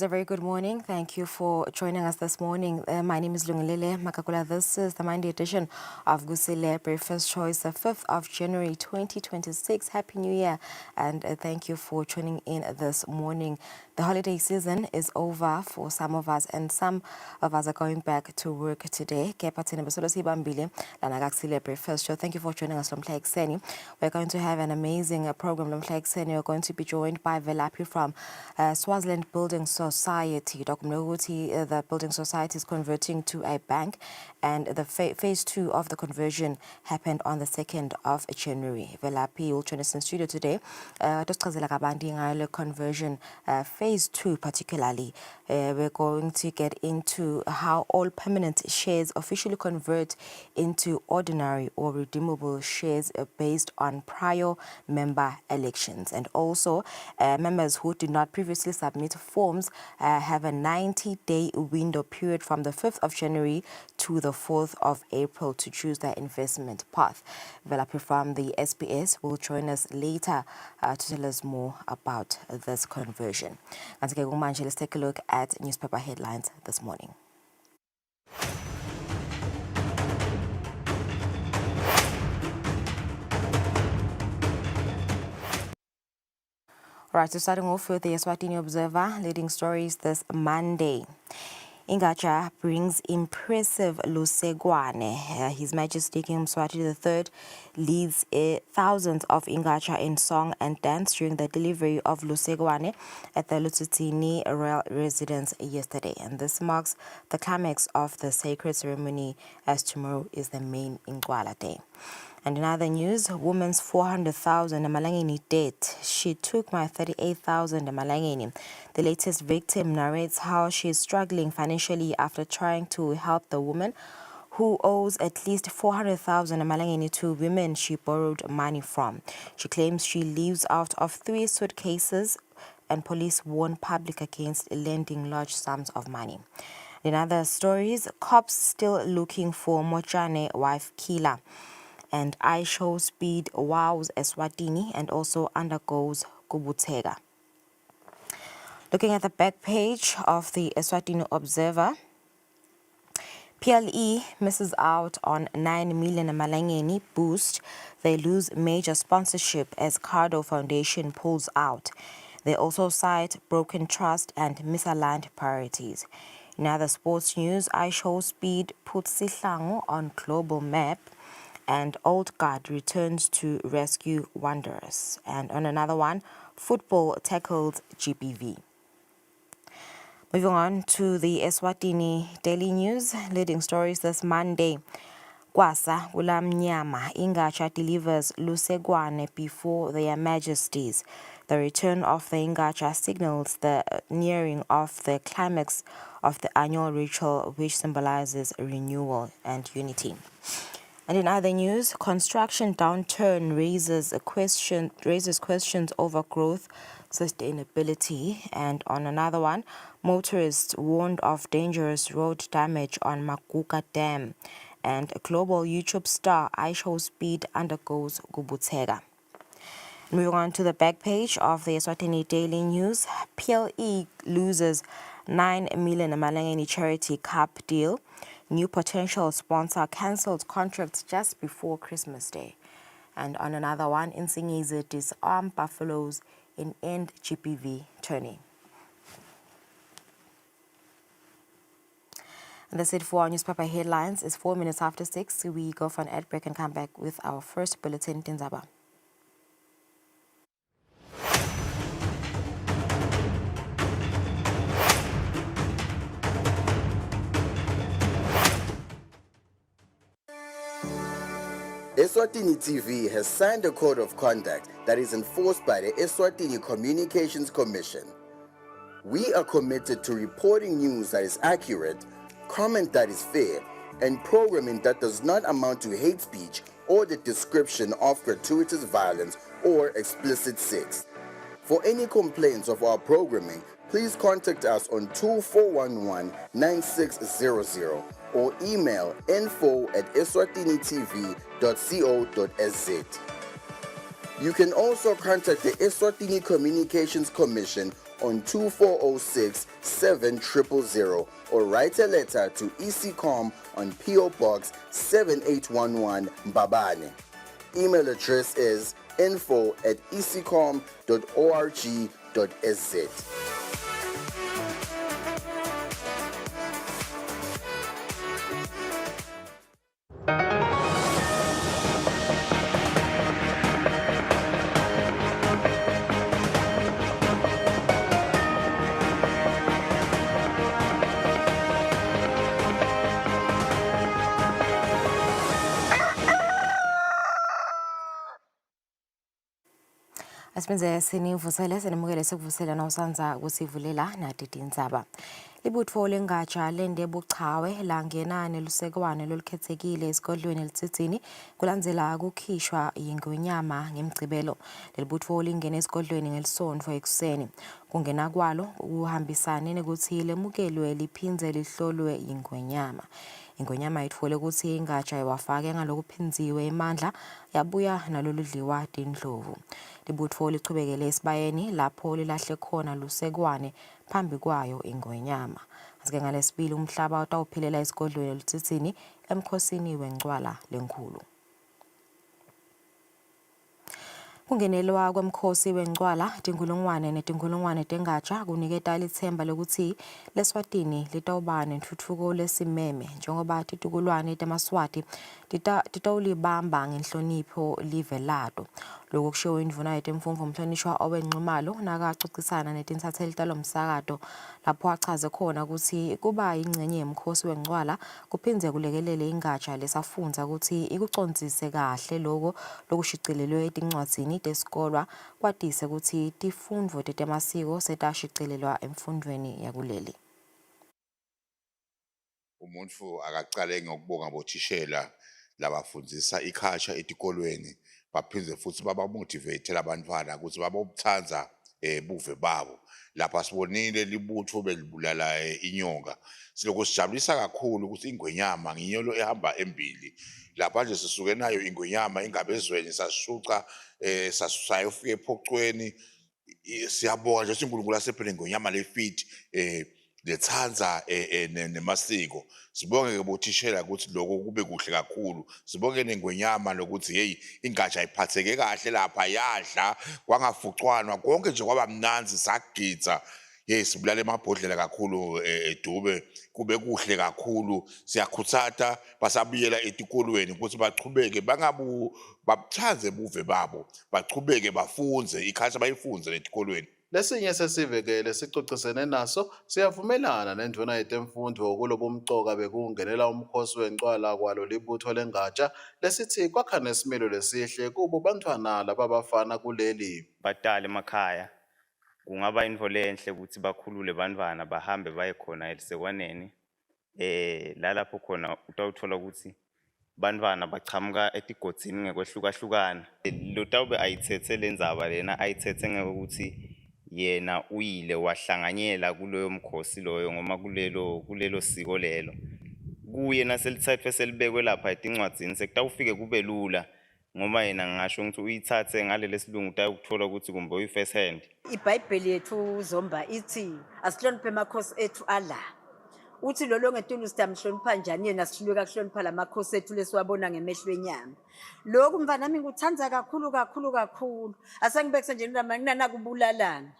It's a very good morning. Thank you for joining us this morning. My name is Lungilele Makakula. This is the Monday edition of Kusile Breakfast Choice, the 5th of January 2026. Happy New Year, and thank you for tuning in this morning. The holiday season is over for some of us, and some of us are going back to work today. Breakfast Show. Thank you for joining us. We're going to have an amazing program. We're going to be joined by Velapi from Swaziland Building Society. The building society is converting to a bank, and the phase 2 of the conversion happened on the 2nd of January. Velapi will join us in studio today. Conversion phase 2 particularly. We're going to get into how all permanent shares officially convert into ordinary or redeemable shares based on prior member elections. And also, members who did not previously submit forms have a 90-day window period from the 5th of January to the 4th of April to choose their investment path. Velapi from the SBS will join us later to tell us more about this conversion. Let's take a look at newspaper headlines this morning. All right, so starting off with the Eswatini Observer, leading stories this Monday. Ingatsha brings impressive Lusegwane. His Majesty King Mswati III leads thousands of Ingatsha in song and dance during the delivery of Lusegwane at the Eswatini royal residence yesterday. And this marks the climax of the sacred ceremony, as tomorrow is the main Ingwala Day. And in other news, woman's 400,000 Malangeni dead. She took my 38,000 Malangeni. The latest victim narrates how she is struggling financially after trying to help the woman who owes at least 400,000 Malangeni to women she borrowed money from. She claims she lives out of 3 suitcases, and police warn public against lending large sums of money. In other stories, cops still looking for Mochane wife killer. And show speed wows Eswatini and also undergoes Kubutega. Looking at the back page of the Eswatini Observer, PLE misses out on 9 million Malangeni boost. They lose major sponsorship as Cardo Foundation pulls out. They also cite broken trust and misaligned priorities. In other sports news, show speed puts Sihlangu on global map, and Old Guard returns to rescue wanderers. And on another one, football tackles GBV. Moving on to the Eswatini Daily News, leading stories this Monday. Kwasa Ulamnyama Ingatsha delivers Lusegwane before their majesties. The return of the Ingatsha signals the nearing of the climax of the annual ritual, which symbolizes renewal and unity. And in other news, construction downturn raises questions over growth, sustainability. And on another one, motorists warned of dangerous road damage on Maguka Dam. And a global YouTube star show speed undergoes Kubutega. Moving on to the back page of the Eswatini Daily News, PLE loses 9 million Malangeni Charity Cup deal. New potential sponsor cancelled contracts just before Christmas Day. And on another one, Insingize disarm buffaloes in end GPV tourney. And that's it for our newspaper headlines. It's 4 minutes after 6. We go for an ad break and come back with our first bulletin. Tinzaba. Eswatini TV has signed a code of conduct that is enforced by the Eswatini Communications Commission. We are committed to reporting news that is accurate, comment that is fair, and programming that does not amount to hate speech or the description of gratuitous violence or explicit sex. For any complaints of our programming, please contact us on 2411-9600 or email info@eswatinitv.co.za. You can also contact the Eswatini Communications Commission on 2406 7000 or write a letter to ECCOM on PO Box 7811 Mbabane. Email address is info@ecom.org.sz. Asibenze sinivusele senimukele sikuvusela nawusanza kusivulela nathi tindzaba. Libutfo lengatsha lende buchawe langena nelusekwane lolukhethekile esigodlweni elisithini kulandzela kukhishwa yingonyama ngemgcibelo. Lelibutfo lingene esigodlweni ngelisondvo ekuseni. Kungena kwalo kuhambisane nekuthi lemukelwe liphindze lihlolwe yingonyama. Ingonyama itfole ukuthi ingatsha iwafake ngalokuphinziwe emandla yabuya naloludliwa tindlovu. Libutfo lichubekele esibayeni lapho lilahle khona lusekwane phambi kwayo ingonyama. Asike ngalesibili umhlaba utawuphelela esigodlweni elisithini emkhosini wencwala lenkhulu. Kungenelwa kwemkhosi wencwala tinkulungwane netinkulungwane tengatsha kuniketa lithemba lokuthi leSwatini litawuba nentfutfuko lesimeme njengoba titukulwane temaSwati titawulibamba ngenhlonipho live lato. Lokho kushiwo indvuna yetemfundvo umhlonishwa owenxumalo nakacocisana netinsatheli talomsakato lapho achaze khona ukuthi kuba yingcenye yemkhosi wencwala kuphindze kulekelele ingatsha lesafundza ukuthi ikucondzise kahle lokho lokushicilelwe etincwadzini tesikolwa kwatise ukuthi tifundvo tetemasiko setashicilelwa emfundweni yakuleli. Umuntu akaqale ngokubonga bothishela labafundzisa ikhatsha etikolweni baphindze futhi babamotivate labantwana ukuthi babobuthanza buve babo. Lapha sibonile libutho belibulala inyonga. Siloko sijabulisa kakhulu ukuthi ingonyama nginyolo ehamba embili. Lapha nje sisuke nayo ingonyama ingabezweni sashuca sayofika ephocweni. Siyabonga nje uNkulunkulu asephele ngonyama lefit lethanza nemasiko. Sibonge ke bothishela ukuthi lokho kube kuhle kakhulu. Sibonge nengonyama lokuthi hey ingatsha iphatheke kahle lapha yadla kwangafucwanwa konke nje kwaba mnanzi sagitsa. Yes sibulala emabhodlela kakhulu edube kube kuhle kakhulu. Siyakhuthata basabuyela etikolweni ukuthi bachubeke babuthanze buve babo bachubeke bafunze ikhatsha bayifunze etikolweni. Lesinye sesivekele sicocisene naso siyavumelana nendvuna yetemfundvo kulobumcoka bekungenela umkhosi wencwala kwalo libutho lengatsha lesithi kwakha nesimilo lesihle kubo bantwana lababafana kuleli. Batale emakhaya kungaba into lenhle ukuthi bakhulule bantwana bahambe baye khona elisekwaneni lalapho khona utawuthola ukuthi bantwana bachamuka etigodzini ngekwehlukahlukana. Lo tawube ayithethe lendzaba lena ayithethe ngokuthi yena uyile wahlanganyela kuloyo mkhosi loyo ngoma kulelo siko lelo kuye naselithathwe selibekwe lapha etincwadzini sekutawufike kube lula ngoma yena ngisho ukuthi uyithathe ngaleli silungu utayokuthola ukuthi kumbe uyi first hand. iBhayibheli yethu zomba ithi asihloniphe amakhosi ethu ala uthi lolo ngetulu sitamhlonipha njani yena sihluleka kuhlonipha lamakhosi ethu lesiwabona ngemehlo enyama. Lokhu mfana nami ngikuthanza kakhulu asengibekise nje nginana kubulalana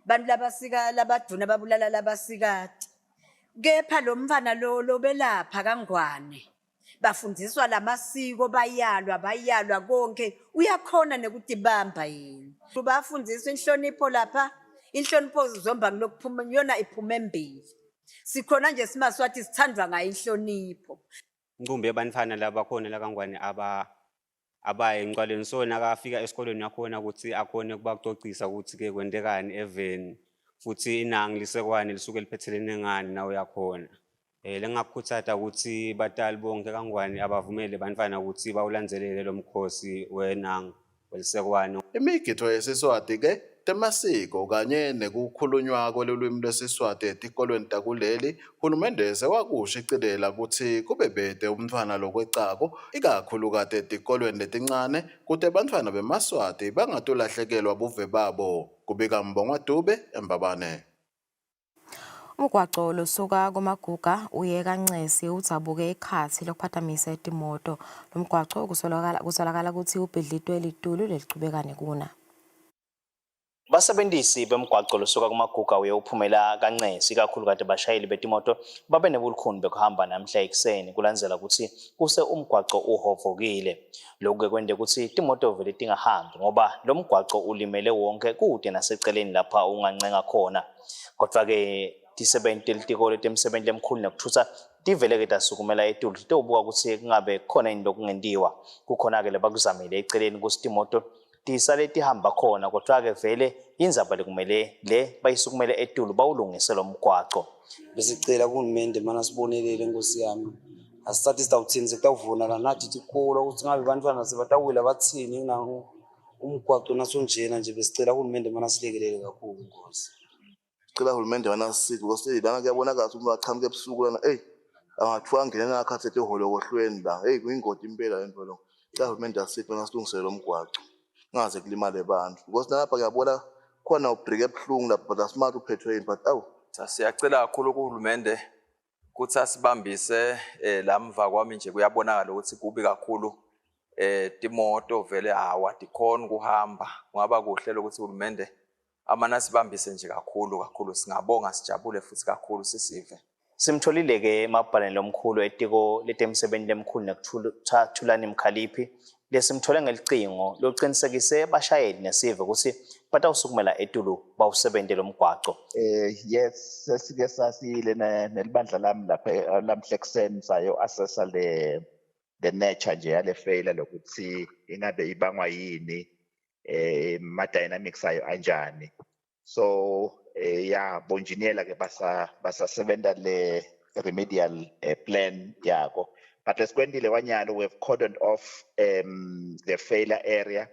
bantu labasika labaduna babulala labasikati kepha lo mfana lo belapha kangwane bafundiswa lamasiko bayalwa konke uyakhona nekutibamba yini bafundiswa inhlonipho lapha inhlonipho zomba kulokuphuma yona iphuma embili sikhona nje simaSwati sithandwa ngayo inhlonipho. Ngcumbi yabantwana labakhona la kangwane abaye encwaleni so nakafika esikoleni yakhona ukuthi akhone kubacocisa ukuthi ke kwendekani even futhi inangi lisekwane lisuke liphethelene ngani nawe yakhona. Lengakukhuthatha ukuthi batali bonke kangwane abavumele bantwana ukuthi bawulandzelele lo mkhosi wenangi welisekwane. Imigitho yesiswati ke temasiko kanye nekukhulunywa kwelulwimi lwesiswati etikolweni takuleli hulumende sewakushicilela ukuthi kube bede umntfwana lokwecako ikakhulukati etikolweni letincane kute bantfwana bemaswati bangatolahlekelwa buve babo. Kubika Mbongwa Dube eMbabane. Umgwaqo losuka kumaguga uye kaNcesi uthabuke ikhathi lokuphathamisa itimoto. Lo mgwaqo kusolakala ukuthi ubhidlitwe litulu lelichubeka nekuna. Basebenzisi bemgwaqo losuka kumaguga uye uphumela kaNcesi kakhulu kade bashayeli betimoto babe nebulukhuni bekuhamba namhla ekuseni kulandzela ukuthi kuse umgwaqo uhovokile. Lokhu kwende ukuthi itimoto vele tingahambi ngoba lo mgwaqo ulimele wonke kude naseceleni lapha ungancenga khona. Kodwa-ke tisebenti litiko letemsebenti lemkhulu nekuthutha tivele-ke tasukumela etulu titobuka ukuthi kungabe khona into kungentiwa. Kukhona-ke lebakuzamile eceleni ukuthi timoto tisale tihamba khona kodwa-ke vele indzaba lekumele le bayisukumele etulu bawulungise lo mgwaqo. Besicela kuhulumende mana sibonelele Nkosi yami. Asithathe isitawuthini sekutawuvuna la nathi tikolo ukuthi ngabe bantwana sebatawula bathini nangu umgwaqo nasonjena nje besicela kuhulumende mana silekelele kakhulu Nkosi. Cela uhulumende mana sithi ukuthi lana kuyabonakala ukuthi baqhamuke ebusuku lana angathiwa angene nakhathi eholo kohlweni la kuyingoti impela lento lo. Cela uhulumende asithi mana silungisele lo mgwaqo ngaze kulimale abantu because lapha kuyabona khona ubreak ebuhlungu lapha but asimali uphethwe yini but siyacela kakhulu kuhulumende ukuthi asibambise lamva kwami nje kuyabonakala ukuthi kubi kakhulu timoto vele awadikhona ukuhamba. Kungaba kuhle lokuthi uhulumende amana sibambise nje kakhulu singabonga sijabule futhi kakhulu sisive. Simtholile-ke emabhaleni lomkhulu etiko letemsebenti lemkhulu nekuthutha Thulani Mkhaliphi lesimthole ngelicingo loqinisekise bashayeli nesive ukuthi batawusukumela etulu bawusebente lo mgwaqo. Yes, sesike sasile nelibandla lami lapha lamhle ekuseni sayo assessa the nature nje yale failure lokuthi ingabe ibangwa yini ma dynamics ayo anjani. So bonjiniyela ke basasebenta le remedial plan yako. But lesikwendile wanyalo we've cordoned off the failure area,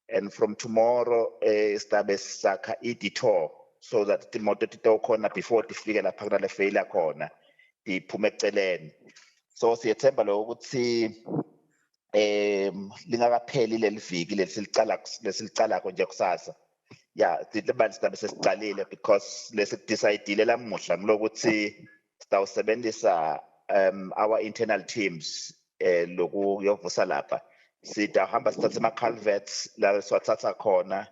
and from tomorrow stabe sakha detour so that timoto titokhona before tifike lapha kunale failure khona iphume eceleni. So siyethemba lo ukuthi lingakapheli leli viki lesilicala nje kusasa. Sihlebani sidabe sesicalile because lesidecide lamuhla ngilokuthi sitawusebenzisa our internal teams loku yovusa lapha sitahamba sithatha ama culverts la siwathatha khona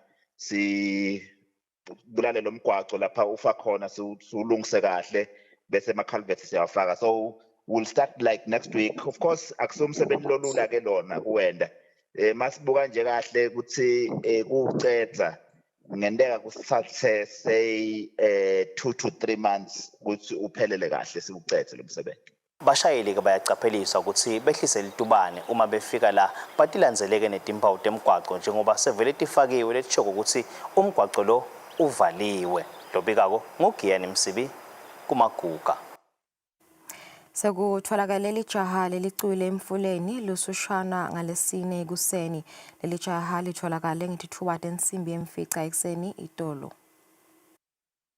bulale lo mgwaqo lapha ufa khona siulungise kahle bese ama culverts siyawafaka. So we'll start like next week. Of course akusumsebenzi lolula ke lona kuwenda masibuka nje kahle ukuthi kucedza ngendeka kusithathe say 2 to 3 months ukuthi uphelele kahle sikucethe lo msebenzi. Bashayeli-ke bayacapheliswa ukuthi behlise litubane uma befika la batilandzeleke netimpawu temgwaqo njengoba sevele tifakiwe letishoko ukuthi umgwaqo lo uvaliwe. Lobikako nguGiyani Msibi kumaguga. Sekutholakale lijaha lelicwile emfuleni lusushana ngalesine ekuseni. Leli jaha litholakale ngethithuba tensimbi emfica ekuseni itolo.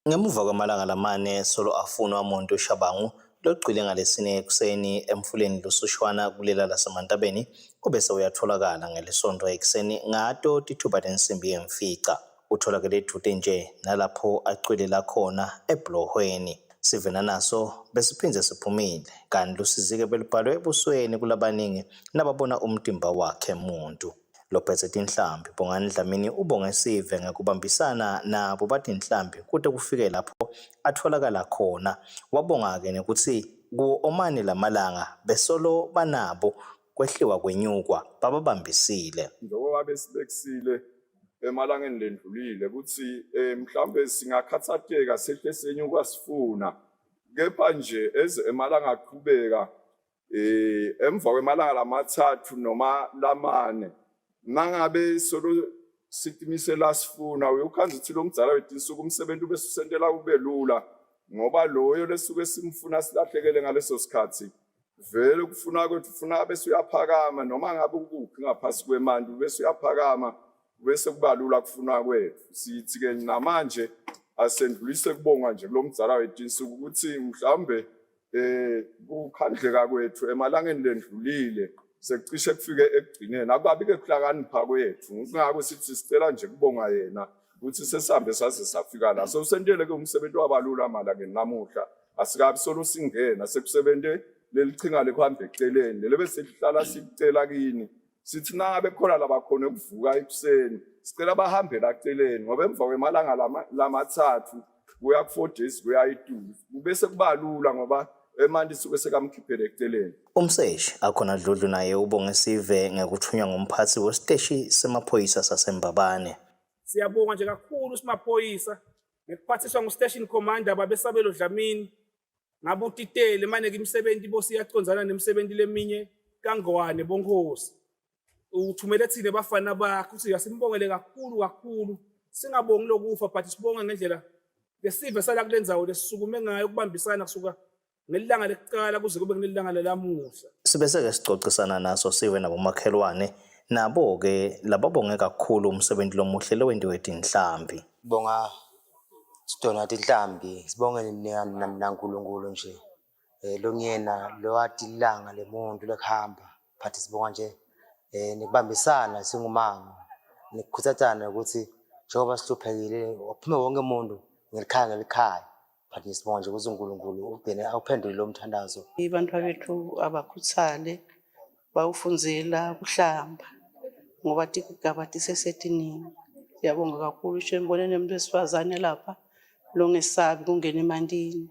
Ngemuva kwamalanga lamane solo afunwa umuntu uShabangu locwile ngalesine ekuseni emfuleni lusushwana kulela lasemantabeni kubese uyatholakala ngelesonto ekuseni ngato tithuba tensimbi emfica. Utholakale eduze nje nalapho acwile lakhona eblohweni. Sivena naso besiphinze siphumile kanti lusizike belibhalwe ebusweni kulabaningi nababona umtimba wakhe umuntu. Lophethe tinhlambi Bongani Dlamini ubonge sive ngekubambisana nabo bathi inhlambi kude kufike lapho atholakala khona. Wabonga-ke nekuthi ku-omane lamalanga besolo banabo kwehliwa kwenyukwa bababambisile. Njengoba besibekisile emalangeni lendlulile ukuthi mhlambe singakhathatheka sehle senyuka sifuna kepha nje eze emalanga aqhubeka emva kwemalanga lamathathu noma lamane mangabe solo sitimisela sifuna uyokhanza uthi lo mdzala wethu insuku umsebenzi ube susentela ube lula ngoba loyo lesuke simfuna silahlekele ngaleso sikhathi vele kufuna kwethu ufuna bese uyaphakama noma ngabe ukuphi ngaphasi kwemandi bese uyaphakama bese kubalula kufuna kwethu. Sithi ke namanje asendlulise kubonga nje lo mdzala wethu insuku ukuthi mhlambe ukhandleka kwethu emalangeni lendlulile sekucishe kufike ekugcineni akukabi ke kuhlakanipha kwethu ngakho sithi sicela nje kubonga yena ukuthi sesihambe saze safika la so sentele ke umsebenzi wabalula malangeni namuhla asikabi solo singena sekusebente lelichinga lekuhamba eceleni lele bese sihlala sicela kini sithi nangabe khona labakhona ukuvuka ekuseni sicela bahambe la eceleni ngoba emva kwemalanga lamathathu kuya ku4 days kuya i2 bese kubalula ngoba emanje suke sekamkhiphele eceleni. Umseshi akhona Dludlu naye ubongisive ngekuthunywa ngumphathi wesiteshi semaphoyisa saseMbabane. Siyabonga nje kakhulu simaphoyisa ngekuphathiswa ngustation commander babesabelo Dlamini ngabutitele manje imisebenzi bosi iyacondzana nemisebenzi leminye kangwane bonkosi uthumele thina bafana bakho uthi yasimbongele kakhulu singabongi lokufa but sibonga ngendlela lesive sala kulenzawo lesisukume ngayo ukubambisana kusuka ngelilanga lekuqala kuze kube ngelilanga lelamuhla. Sibese-ke sicocisana naso siwe nabomakhelwane nabo-ke lababonge kakhulu umsebenzi lomuhle lowendiwe Tinhlambi. Bonga Sidona Tinhlambi sibonge naNkulunkulu nje longena lo atilanga lemuntu lekuhamba phathi sibonga nje nikubambisana singumango nikukhuthazana ukuthi njengoba sihluphekile uphume wonke umuntu ngelikhaya phathi sibonga nje ukuthi uNkulunkulu ugcine awuphendule lo mthandazo. Abantu bethu abakhuthale bawufunzela kuhlamba ngoba tigaba tisesetiningi. Siyabonga kakhulu shembone nemuntu wesifazane lapha longesabi kungena emandini.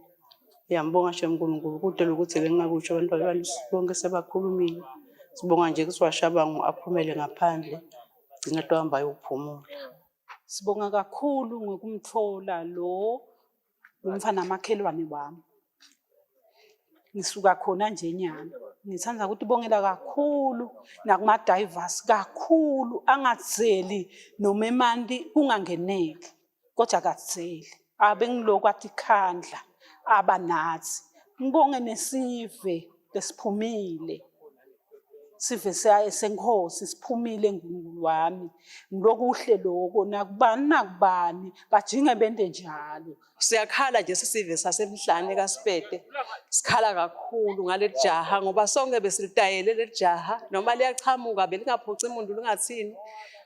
Siyambonga shemNkulunkulu kude lokuthi bengakusho abantu bonke sebakhulumile. Sibonga nje kusiwashabangu aphumele ngaphandle gcina tuhamba yokuphumula. Sibonga kakhulu ngokumthola lo umfana namakhelwane wami. Ngisuka khona nje nyana. Ngithanda ukuthi bongela kakhulu nakuma divers kakhulu angatseli noma emandi kungangeneki kodwa akatseli. Abe ngiloko athi khandla abanathi. Ngibonge nesive lesiphumile. Sive senkosi siphumile nguNkulunkulu wami ngilokuhle lokho nakubani bajinge bende njalo. Siyakhala nje sisive sasemhlane kaSipete sikhala kakhulu ngale jaha ngoba sonke besilitayele le jaha noma liyachamuka belingaphoci umuntu lingathini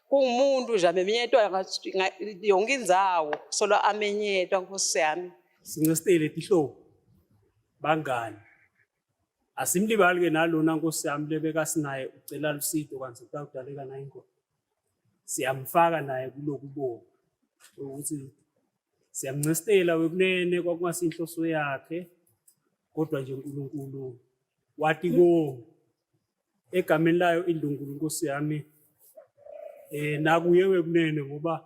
kungumuntu nje amenyetwa yonke indzawo solo amenyetwa Nkosi yami. Singestele tihlobo bangani asimlibali ke nalona Nkosi yami lebeka sinaye ucela lusito kanti kudaleka naye inkosi siyamfaka naye kuloku bonga ukuthi siyamncestela wekunene kwakungasinhloso yakhe kodwa nje uNkulunkulu wathi ko egameni layo indungulu Nkosi yami nakuye wekunene ngoba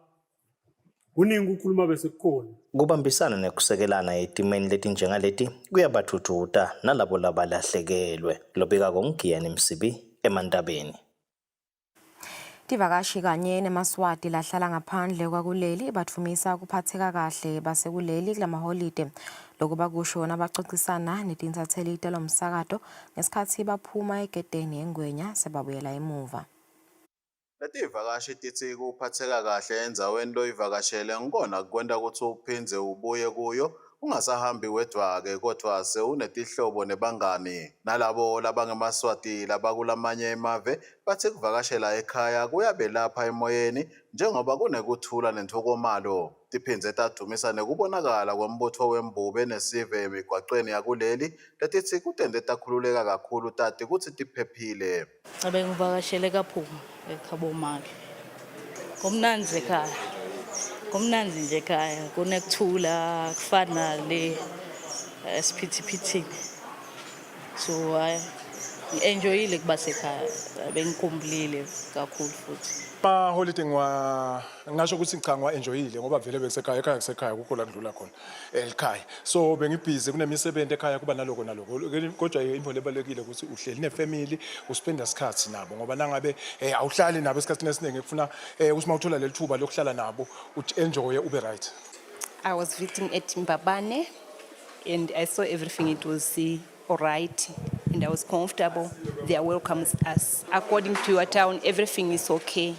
kuningi ukukhuluma bese kukhona. Kubambisana nekusekelana etimeni leti njengaleti kuyabathuthutha nalabo labalahlekelwe. Lobika koNgiyani Msibi eMandabeni. Tivakashi kanye nemaswati lahlala ngaphandle kwakuleli bathumisa ukuphatheka kahle basekuleli kulamaholide lokuba kusho nabaxoxisana netinsathelite lomsakato ngesikhathi baphuma egedeni eNgwenya sebabuyela emuva. Letivakashi tithi kuphatheka kahle endzaweni loyivakashele ngikona kwenta ukuthi uphindze ubuye kuyo ungasahambi wedwa-ke kodwa sewunetihlobo nebangani. Nalabo labangemaswati labakulamanye emave bathi kuvakashela ekhaya kuyabe lapha emoyeni njengoba kunekuthula nenthokomalo. Tiphindze tadumisa nekubonakala kwembutho wembube nesive emigwaqweni yakuleli letithi kutende takhululeka kakhulu tati kutsi tiphephile. Abengivakashele kaphuma eKhabomake. Kumnandzi ekhaya. Kumnandzi nje ekhaya kunekuthula kufana le esiphithiphithi. So ngi-enjoyile kuba sekhaya. Bengikhumbulile kakhulu futhi. Holiday ngisho ukuthi cha ngiwa-enjoyile ngoba vele besekhaya ekhaya kusekhaya kukho la kudlula khona elikhaya so bengibhizi kunemisebenzi ekhaya kuba naloko kodwa into lebalekile ukuthi uhleli nefamily uspenda isikhathi nabo ngoba nangabe awuhlali nabo esikhathini esiningi kufuna ukuthi mawuthola leli thuba lokuhlala nabo enjoy ube right. I was visiting at Mbabane and I saw everything. It was all right and I was comfortable. They welcomes us. According to your town, everything is okay.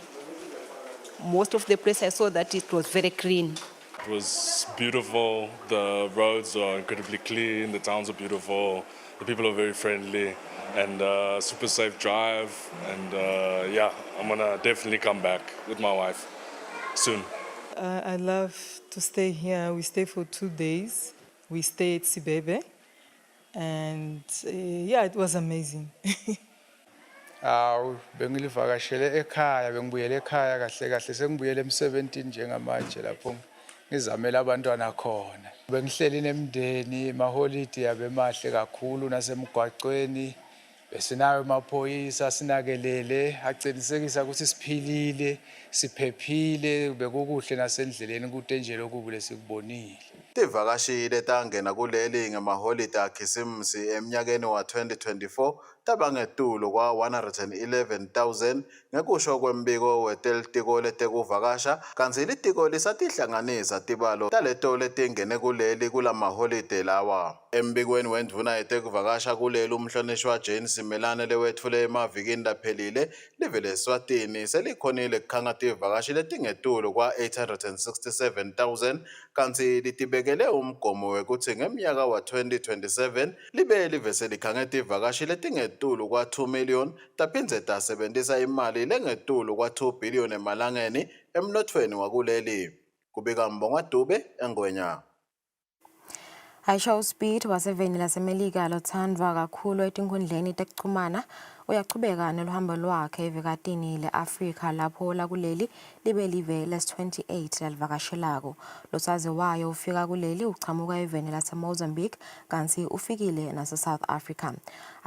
Most of the place I saw that it was very clean. It was beautiful. The roads are incredibly clean. The towns are beautiful. The people are very friendly and super safe drive. And yeah, I'm gonna definitely come back with my wife soon. I love to stay here. We stay for 2 days. We stay at Sibebe. And yeah, it was amazing. Bengilivakashele ekhaya, bengibuyele ekhaya kahle kahle sengibuyele emsebenzini njengamanje lapho ngizamela abantwana khona. Bengihleli nemndeni, maholidi abemahle kakhulu nasemgwaqweni. Besinayo amaphoyisa sinakelele, agcinisekisa ukuthi siphilile, siphephile, bekukuhle nasendleleni kude nje lokhu lesikubonile. Tivakashile tangena kuleli ngemaholide akhisimusi eminyakeni wa 2024 tabangetulu kwa 111,000 ngekusho kwembiko wetelitiko letekuvakasha kanti litiko lisatihlanganisa tibalo taleto letingene kuleli kulamaholide lawa. Embikweni wendvuna yetekuvakasha kuleli umhlonishwa Jane Simelane lewetfule emavikini laphelile live leSwatini selikhonile kukhanga tivakashi letingetulu kwa 867,000 kanti litibekele umgomo wekuthi ngemnyaka wa 2027 libe live selikhange tivakashi letingetulu kwa 2 million taphindze tasebentisa imali lengetulu kwa 2 billion emalangeni emnotfweni wakuleli. Kubika Mbonga Dube eNgwenya. iShowSpeed waseveni lasemelika lothandwa kakhulu etinkundleni tekuchumana uyachubeka neluhambo lwakhe evekatini le-Afrika lapho lakuleli libe live les-28 lalivakashelako. Losaziwayo ufika kuleli uchamuka eveni lase-Mozambique kanti ufikile nase-South Africa.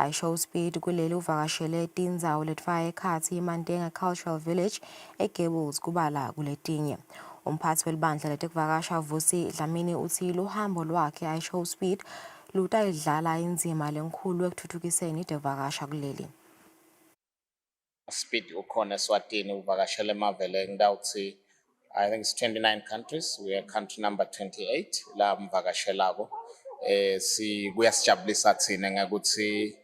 iShowSpeed kuleli uvakashele tindzawo letfaya ekhatsi iMandenga Cultural Village eGables kubala kuletinye. Umphathi welibandla letekuvakasha Vusi Dlamini uthi luhambo lwakhe iShowSpeed lutayidlala indzima lenkulu ekuthuthukiseni itevakasha kuleli. Speed ukhona eSwatini uvakashele emavele ngidawuthi I think it's 29 countries. We are country number 28 la mvakashelako. Kuyasijabulisa thina ngakuthi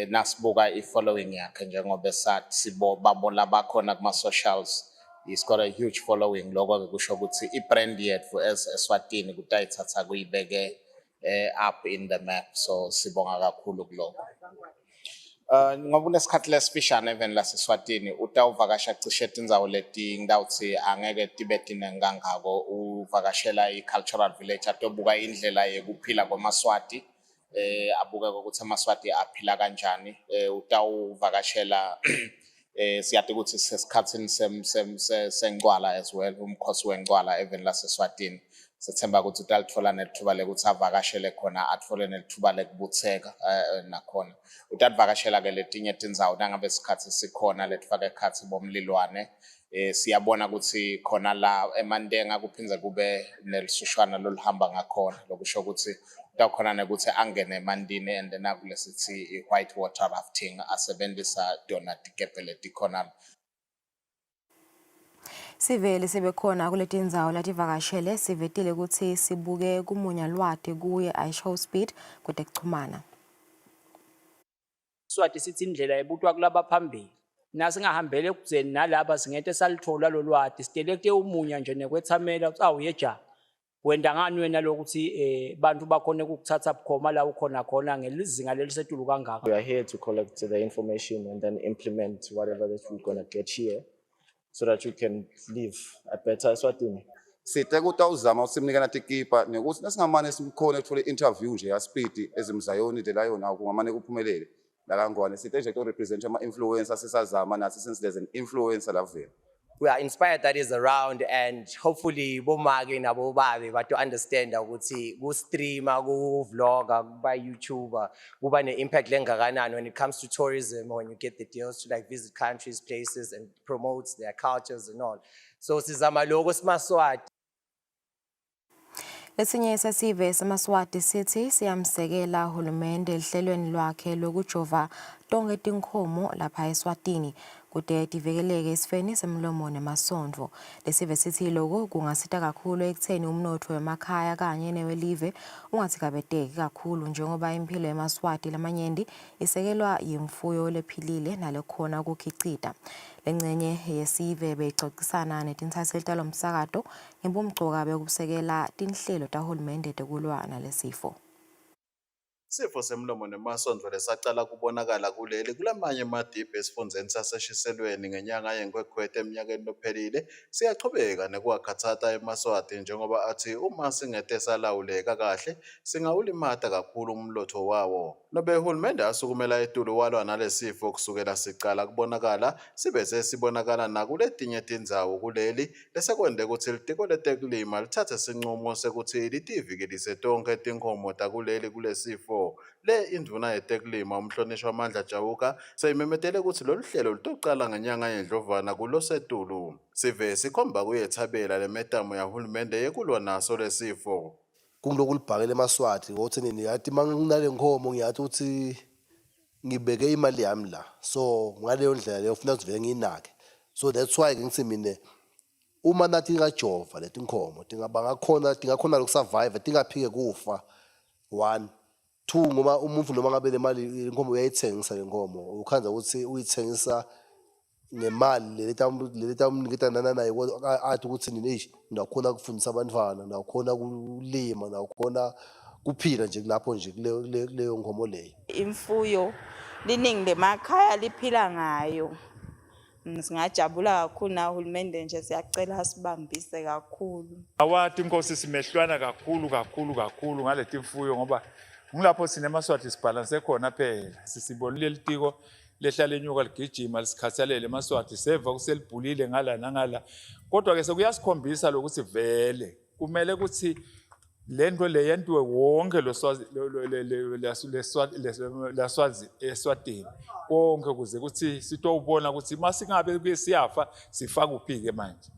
nasibuka i-following yakhe njengoba sathi babona bakhona kuma socials. He's got a huge following lokho kusho ukuthi ibrand yethu as Eswatini kutayithatha kuyibeke up in the map, so sibonga kakhulu kuloko. Ngoba kunesikhathi lesifishane even laseSwatini utawuvakasha cishe tindzawo leti ngidawuthi angeke tibe tiningi kangako. Uvakashela i-cultural village atobuka indlela yekuphila kwamaswati, abuke ukuthi amaswati aphila kanjani. Utawuvakashela siyati ukuthi sesikhathini sengcwala as well, umkhosi wengcwala even laseSwatini. Sethemba ukuthi utalithola nethuba lekuthi avakashele khona, athole nethuba lekubutheka nakhona. Utalivakashela ke letinye tindzawo nangabe isikhathi sikhona letifaka ekhatsi bomlilwane. Siyabona ukuthi khona la eMandenga kuphindze kube nelisushwana loluhamba ngakhona lokusho ukuthi utawukhona nekuthi angene emandini and then nakulesithi i-white water rafting asebenzisa dona tikephe letikhona. Sivele sebekhona kuletindzawo lativakashele sivetile ukuthi sibuke kumunya lwati kuye iShowSpeed kutekuchumana. Swati sithi indlela ebutwa kulaba phambili. Nasingahambele ekuzeni nalaba singete salithola lo lwati sitelekte umunya nje nekwethamela ukuthi awuyeja. Wenda ngani wena lokuthi bantu bakhona ukuthatha bukhoma la ukhona khona ngelizinga lelisetulu kangaka. We are here to collect the information and then implement whatever that we're going to get here so that you can live a better Eswatini. Sithe kutawuzama usimnikana tikipa nekuthi nasingamane simkhona ekuthole interview nje ya Speed ezimzayoni de layo nawo kungamane kuphumelele la kangwane sithe nje to represent ama influencers sisazama nathi since there's an influencer la vele. We are inspired that is around and hopefully bomake nabo babe but to understand ukuthi ku streamer ku vlogger by YouTuber kuba ne impact lengakanani when it comes to tourism, when you get the deals to like visit countries, places and promote their cultures and all. So sizama lokho simaswati. Lesinye sesive semaswati sithi siyamsekela uhulumende ehlelweni lwakhe lokujova tonke tinkhomo lapha eSwatini kude tivikeleke esifeni semlomo nemasondvo. Lesive sithi lokho kungasita kakhulu ekutheni umnotho wemakhaya kanye newelive ungathikabeteki kakhulu njengoba impilo yemaswati lamanyenti isekelwa yimfuyo lephilile nalekhona ukukhicita. Lengcenye yesive bexoxisana netinsatheli talomsakato ngembumgcoka bekusekela tinhlelo tahulumende tekulwa nalesifo. Isifo semlomo nemasondo lesacala kubonakala kulamanye amadibhe esifundeni saseshiselweni ngenyanga yeNkwekhweti eminyakeni ophelile, siyachubeka nekuwakhathatha eMaswati njengoba athi uma singete salawuleka kahle singawulimata kakhulu umlotho wawo. Nobe uhulumende asukumela etulu walwa nalesifo kusukela sicala kubonakala sibe sesibonakala nakuletinye tindzawo kuleli lesekwende ukuthi litiko letekulima lithathe sinqumo sekuthi litivikelise tonkhe tinkhomo takuleli kulesifo. Le indvuna yetekulima umhlonishwa Amandla Jawuka seyimemetele ukuthi lolu hlelo lutocala ngenyanga yeNdlovana kulosetulu. Sive sikhomba kuyethabela lemetamo yahulumende yekulwa naso lesifo. Kungiloku libhakele eMaswati ngokuthi nini yathi manginale nkhomo ngiyathi ukuthi ngibeke imali yami la, so ngaleyo ndlela leyo ufuna ukuthi vele ngiyinake. So that's why ngithi mina uma nathi ngajova leti nkhomo tingakhona lokusurvive tingaphike kufa. 1 2 ngoba umuntu noma ngabe le mali inkomo uyayithengisa le nkomo ukhanza ukuthi uyithengisa nemali lelitamniketa naye athi ukuthi nini ndakhona kufundisa abantwana ndakhona kulima ndakhona kuphila nje lapho nje kuleyo nkomo leyo. Imfuyo liningi lemakhaya liphila ngayo. Singajabula kakhulu na uhulumende nje siyacela asibambise kakhulu. Awathi inkosi simehlwana kakhulu ngaleti mfuyo ngoba ngilapho sine eMaswati sibhalanse khona phela. Sisibonile litiko lehla lenyuka ligijima lisikhathalele eMaswati seva kuselibhulile ngala nangala. Kodwa ke sekuyasikhombisa lokuthi vele kumele ukuthi lento le yentiwe wonke leswazi Eswatini konke ukuze ukuthi sitobona ukuthi masingabe kuyesiyafa sifaka uphi manje.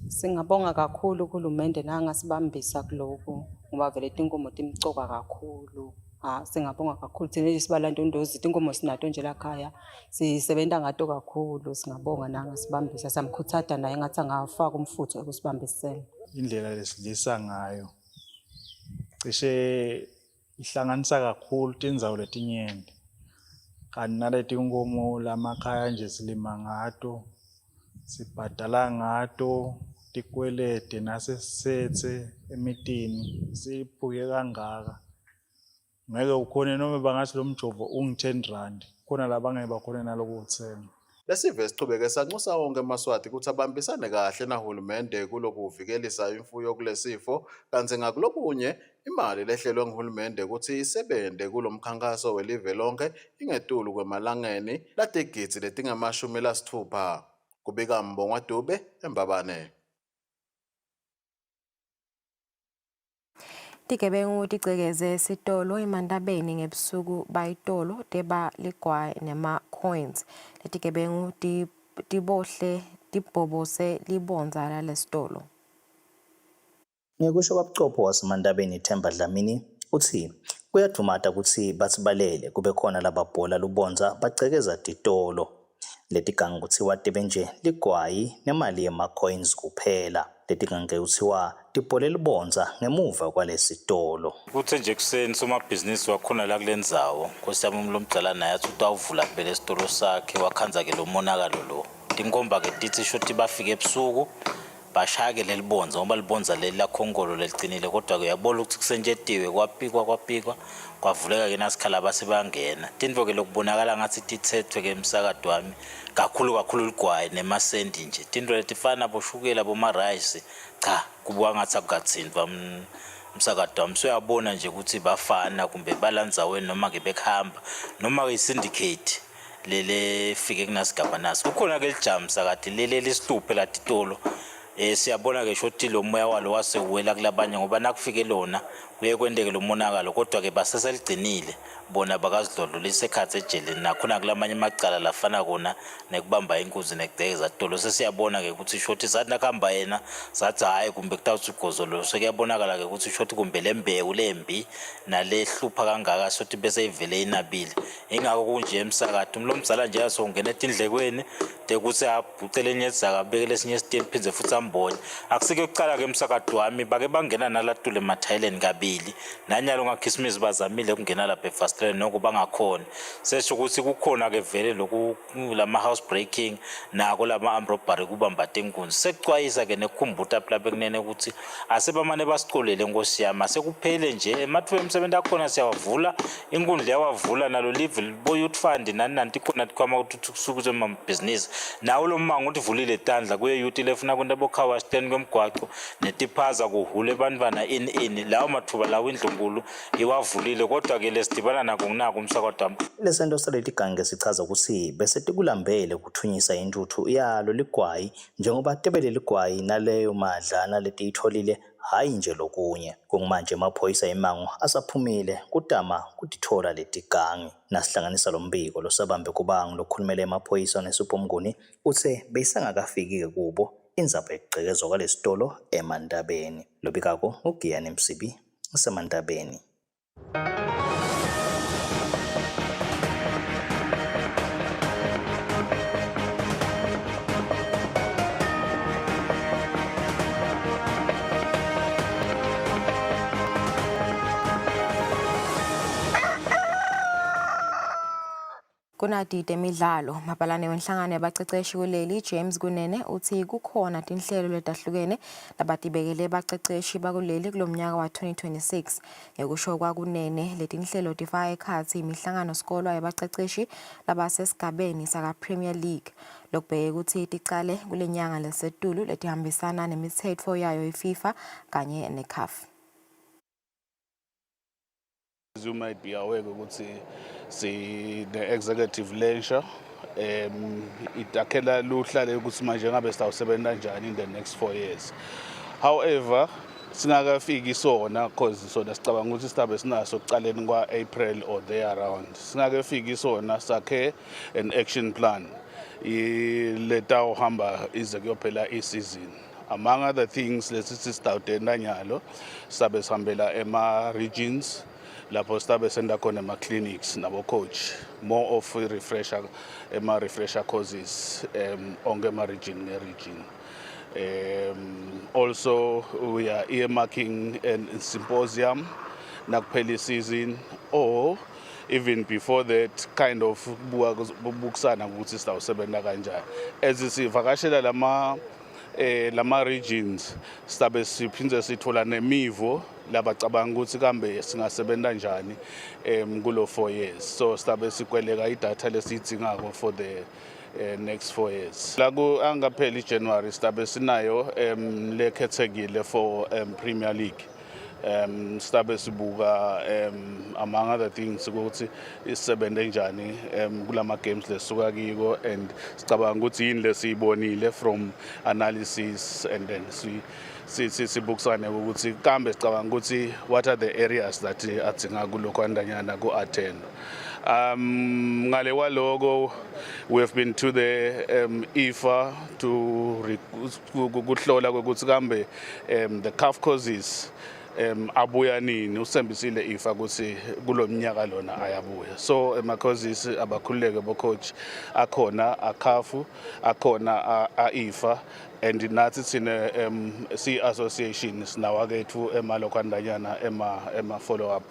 Singabonga kakhulu kuhulumende nangasibambisa kuloko ngoba vele inkomo timcoka kakhulu. Singabonga kakhulu thina sibalandondozi inkomo sinato nje la khaya sisebenta ngato kakhulu. Singabonga nangasibambisa samkhuthada naye ngathi angafaka umfutho ekusibambiseni. Indlela lesidlisa ngayo cishe ihlanganisa kakhulu tindzawo letinyenti. Kanti naleti nkomo lamakhaya nje silima ngato, sibhadala ngato, tikwelede nasesithe emitini siphuke kangaka. Ngeke ukhone noma bangathi lo mjovo ungu-R10 khona labangeke bakhone nalokuthenga. Lesive sichubeke sanxusa wonke eMaswati ukuthi abambisane kahle nahulumende kulokuvikelisa imfuyo kulesifo kanti ngakulokunye imali lehlelwe nguhulumende ukuthi isebente kulomkhankaso welive lonke ingetulu kwemalangeni latigidzi letingamashumi 60. Kubika Mbongwa Dube eMbabane. Tigebengu tigcekeze esitolo eMandabeni ngebusuku bayitolo teba ligwayi nema coins. Letigebengu tibobose libonza lalesitolo. Ngekusho kwabuchopho waseMandabeni Themba Dlamini uthi kuyadumata ukuthi basibalele kube khona lababhola lubonza bagcekeza titolo. Letigangu kuthiwa tibe nje ligwayi nemali yema-coins kuphela. Letigangu kuthiwa tibhole libonza ngemuva kwalesitolo. Kuthe nje kuseni somabhizinisi wakhona la kule ndzawo Nkosiyami umlomdala naye athi utawuvula phela esitolo sakhe wakhanza ke lo monakalo lo. Tinkomba ke tithi shoti bafike ebusuku bashake lelibonza ngoba libonza leli lakhongolo lelicinile kodwa ke uyabona ukuthi kusenjetiwe kwapikwa kwavuleka ke nasikhala base bangena. Tindvo ke lokubonakala ngathi tithethwe ke emsakado wami kakhulu ligwayi nemasendi nje. Tindvo letifana boshukela bomarice cha kubuka ngathi akukathintwa umsakado wami. Soyabona nje ukuthi bafana kumbe balandzaweni noma ke bekhamba noma ke syndicate lele fike kunasigaba naso. Kukhona ke lijam sakade lele lisituphe la titolo. Siyabona ke shoti lo moya walo wasewela kulabanye ngoba nakufike lona kuye kwendeke lo monakalo kodwa ke baseseligcinile bona bakazidlodlolisa ekhatsi ejeleni nakhona kulamanye amacala lafana kona nekubamba inkunzi nekudekeza titolo. Sesiyabona ke ukuthi shoti sathi nakuhamba yena sathi hayi kumbe kutawuthi ugozolo sekuyabonakala ke ukuthi shoti kumbe lembewu lembi nalehlupha kangaka shoti bese ivele inabile. Ingakho kunje emsakade umlomzala nje asongena etindlekweni ukuthi abhucele enyezaka abeke lesinye isiteni phindze futhi ambonye. Akusike ukucala ke emsakado wami bake bangena nalatule emathayileni kabili. ababili nanyalo ngakhisimizi bazamile ukungena lapha efast lane noko bangakhona sesho ukuthi kukhona ke vele lokhu lama house breaking nako lama armed robbery kubambate inkunzi sekucwayisa ke nekukhumbuta lapha ekunene ukuthi asebamane basicolele Nkosi yami sekuphele nje emathuba emsebenzi akhona siyawavula inkundla yawavula nalo live bo youth fund nanti khona kwama ukuthukusuka kwemabhizinisi nawo lo mmango uthi vulile tandla kuye youth lefuna kwenta bokhawa stand kwemgwaqo netiphaza kuhule bantwana in lawo mathuba lawo indlunkulu iwavulile kodwa ke lesidibana nako nginako umsakwadami lesento saleti gange sichaza ukuthi bese tikulambele ukuthunyisa intuthu yalo ligwayi njengoba tebele ligwayi naleyo madlana letiyitholile hayi nje lokunye kungimanje amaphoyisa emango asaphumile kutama kutithola leti gange nasihlanganisa lombiko losabambe kubangu lokhulumela emaphoyisa neSuphumguni uthe beyisangakafiki kubo indzaba egcekezwa kwalesitolo eMantabeni lobikako uGiyani Msibi useMantabeni. Kunadide imidlalo mabhalane wenhlangano yabaceceshi kuleli James Kunene uthi kukhona tinhlelo letahlukene labatibekele baceceshi bakuleli kulomnyaka wa 2026 ngekusho kwaKunene letinhlelo tifaka ekhatsi imihlangano sikolwa yabaceceshi labasesigabeni saka Premier League lokubheke ukuthi ticale kulenyanga lesetulu letihambisana nemithetho yayo iFIFA kanye neCAF. As you might be aware ukuthi the executive lecture itakhela luhlale ukuthi manje ngabe sitawusebenza kanjani in the next 4 years. However, singakafiki sona because sona sicabanga ukuthi sitabe sinaso kucaleni kwa-April or there around. Singakafiki sona sakhe an action plan letawuhamba ize kuyophela i-season. Among other things lesithi sitawutenda nyalo sabe sihambela ema-regions lapho sitabe senda khona ema-clinics nabo-coach more of refresher courses onke ema-region nge-region. Also we are earmarking a symposium nakuphela season or even before that kind of bukusana ukuthi sitawusebenza kanjani as sivakashela lama regions sabe siphinde sithola nemivo labacabanga ukuthi kambe singasebenza kanjani kulo 4 years so sabe sikweleka idatha lesiyidingako for the next 4 years la ku angaphela iJanuary sabe sinayo lekhethekile for Premier League sabe sibuka among other things ukuthi isebenze njani kulama games lesuka kiko and sicabanga ukuthi yini lesiyibonile from analysis and then sibukisane ukuthi kambe sicabanga ukuthi what are the areas that adzinga kulokho andanyana ku attend ngale waloko we have been to the IFA to kuhlola ukuthi kambe the CAF causes abuya nini usembisile IFA ukuthi kulomnyaka lona ayabuya so ema-causes abakhululeke bo-coach akhona akhafu akhona a-IFA and nathi thina si-association sinawakethu emalokhwandanyana ema-follow-up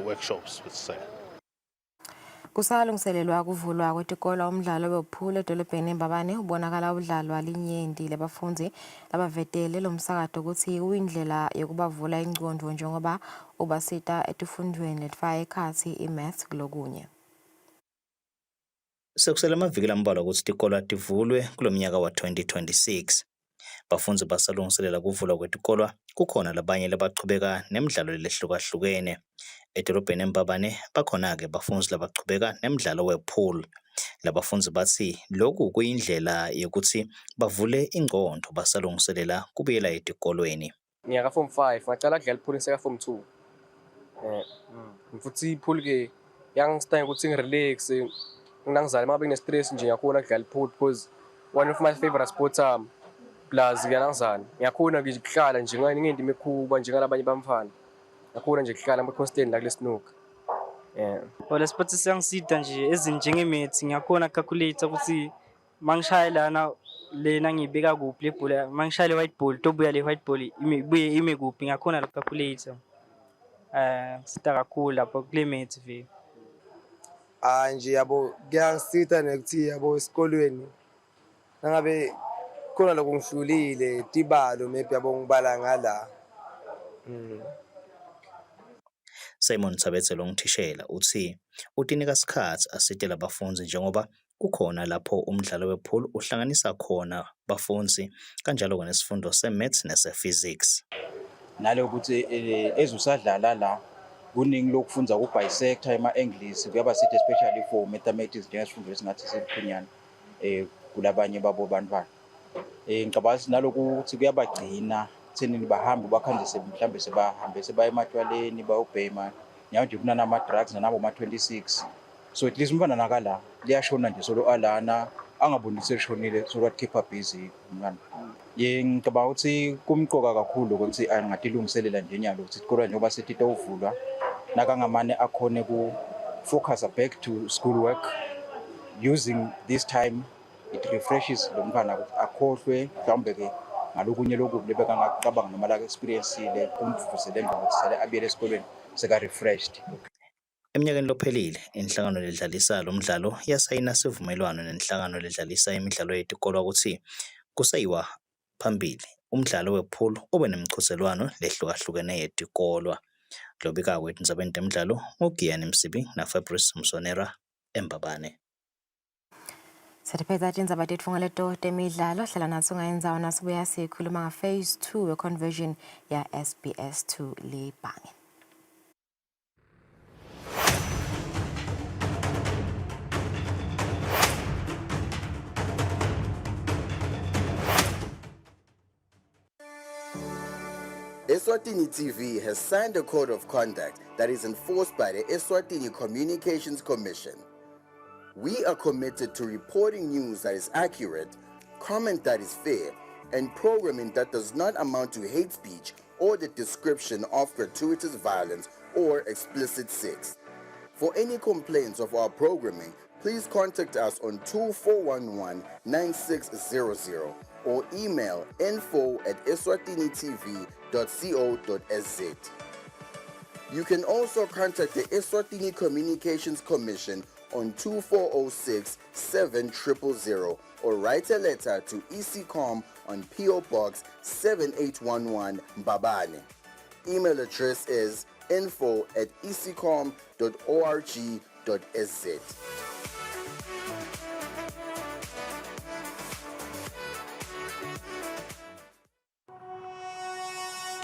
workshops say. Kusalungiselelwa kuvulwa kwetikolo umdlalo wephula edolobheni eMbabane ubonakala udlalwa linyenti labafundi abavetele lomsakato ukuthi uyindlela yokubavula ingqondo njengoba ubasita etifundweni letifaka ekhatsi imaths kulokunye. Sekusele amaviki lambalwa ukuthi tikolo tivulwe kulomnyaka wa 2026. Bafundzi basalungiselela kuvulwa kwetikolo kukhona labanye labachubeka nemidlalo lehlukahlukene. Edolobheni eMbabane bakhona-ke bafundzi labachubeka nemidlalo wepool. Labafundzi bathi lokhu kuyindlela yokuthi bavule ingqondo basalungiselela kubuyela etikolweni. Ngiyaka form 5 ngacala ukudlala ipool ngiseka form 2. Futhi ipool ke yangisitaya ukuthi ngirelax ngingazali uma bengine stress nje ngiyakhona ukudlala ipool because one of my favorite sports plus ngiyangizali ngiyakhona nje ukuhlala nje ngingindi imikhuba njengalabanye bamfana ngiyakhona nje ukuhlala constant la kule snooker wala sports siyangisida nje ezinjenge maths ngiyakhona calculate ukuthi mangishaya lana lena ngiyibeka kuphi le bhola mangishaya le white ball tobuya le white ball ibuye ime kuphi ngakhona lo calculator sita kakhulu lapho kule maths vele. Nje yabo kuyangisitha nekuthi yabo esikolweni nangabe khona lokungihlulile tibalo maybe yabo ngibala ngala. Simon Thabetselo ongithishela uthi utinika isikhathi asitshela abafundi njengoba kukhona lapho umdlalo wepool uhlanganisa khona abafundi kanjalo nesifundo semaths nesephysics. Nalokuthi ezusadlala la kuningi lokufunda ku-bisector ema-English kuyaba sithi especially for mathematics njengesifundo esingathi silukhonyana kulabanye babo bantwana. Ngicabanga ukuthi nalokuthi kuyabagcina thenini bahambe bakhandise mhlambe sebahambe sebaya ematshwaleni bayobhema nyawo nje kunanama-drugs nanabo ma-26 so at least umntwana nakala liyashona nje solo alana angabonisi elishonile solo at-keep-a busy umntwana. Ngicabanga ukuthi kumqoka kakhulu ukuthi angatilungiselela njenyalo ukuthi kodwa njengoba sithi tovulwa nakangamane akhone ku-focus back to school work using this time it refreshes lo mntwana ukuthi akhohlwe mhlawumbe-ke ngalokunye lokhu lebekangacabanga noma la-experience-ile kumvusele engqondo ukuthi sele abuyele esikolweni seka-refreshed. Eminyakeni lophelile inhlangano ledlalisa lo mdlalo yasayina sivumelwano nenhlangano ledlalisa imidlalo yetikolo ukuthi kusayiwa phambili umdlalo wepool ube nemiqhudelwano lehlukahlukene yetikolwa. Globika kwethu ndzabeni temidlalo uGiyani Msibi naFabrice Msonera eMbabane. Sitiphetha tindzaba tetfu ngaleto temidlalo hlala naso ngayendzawo nasibuya sikhuluma nga-phase 2 we-conversion ya SBS2 libhange. Eswatini TV has signed a code of conduct that is enforced by the Eswatini Communications Commission. We are committed to reporting news that is accurate, comment that is fair, and programming that does not amount to hate speech or the description of gratuitous violence or explicit sex. For any complaints of our programming, please contact us on 2411-9600 or email info@eswatinitv.co.za. You can also contact the Eswatini Communications Commission on 2406-7000 or write a letter to ECCOM on PO Box 7811 Mbabane. Email address is info@ecom.org.sz.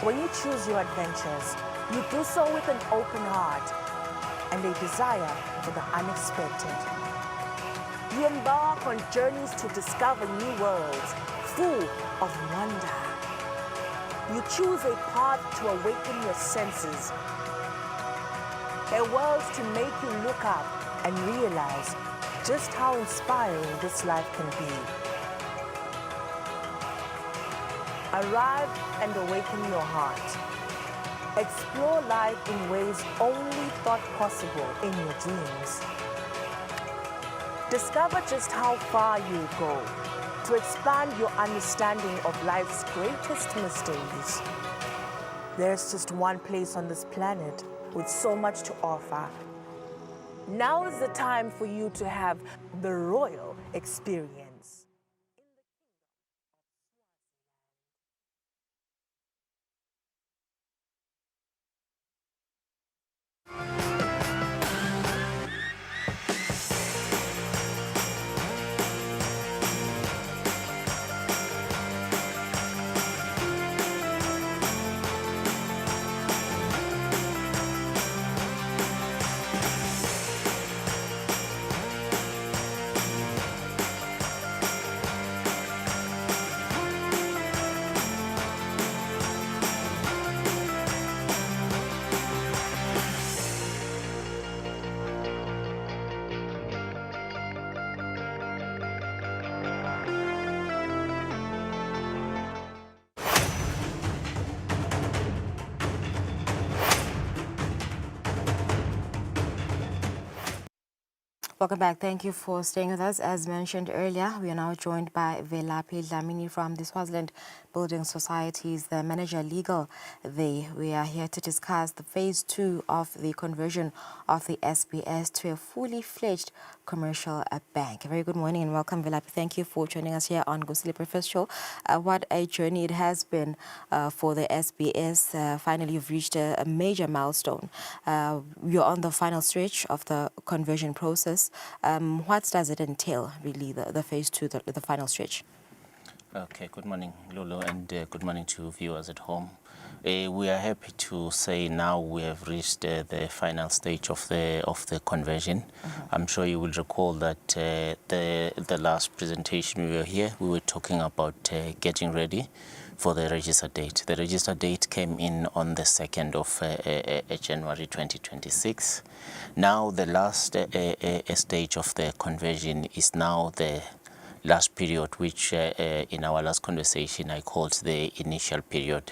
When you choose your adventures, you do so with an open heart and a desire for the unexpected. You embark on journeys to discover new worlds full of wonder. You choose a path to awaken your senses, a world to make you look up and realize just how inspiring this life can be. Arrive and awaken your heart. Explore life in ways only thought possible in your dreams. Discover just how far you go to expand your understanding of life's greatest mysteries. There's just one place on this planet with so much to offer. Now is the time for you to have the royal experience. Welcome back. Thank you for staying with us. As mentioned earlier, we are now joined by Velapi Dlamini from the Swaziland Building Societies, the manager legal there. We are here to discuss the phase 2 of the conversion of the SBS to a fully fledged commercial bank. A very good morning and welcome, Velapi. Thank you for joining us here on Kusile Breakfast Show. What a journey it has been for the SBS. Finally, you've reached a major milestone. You're on the final stretch of the conversion process. What does it entail, really, the phase 2, the final stretch? Okay, good morning, Lulu, and good morning to viewers at home. We are happy to say now we have reached the final stage of the conversion. I'm sure you will recall that the last presentation we were here, we were talking about getting ready for the register date. The register date came in on the 2nd of January 2026. Now the last stage of the conversion is now the last period, which in our last conversation I called the initial period.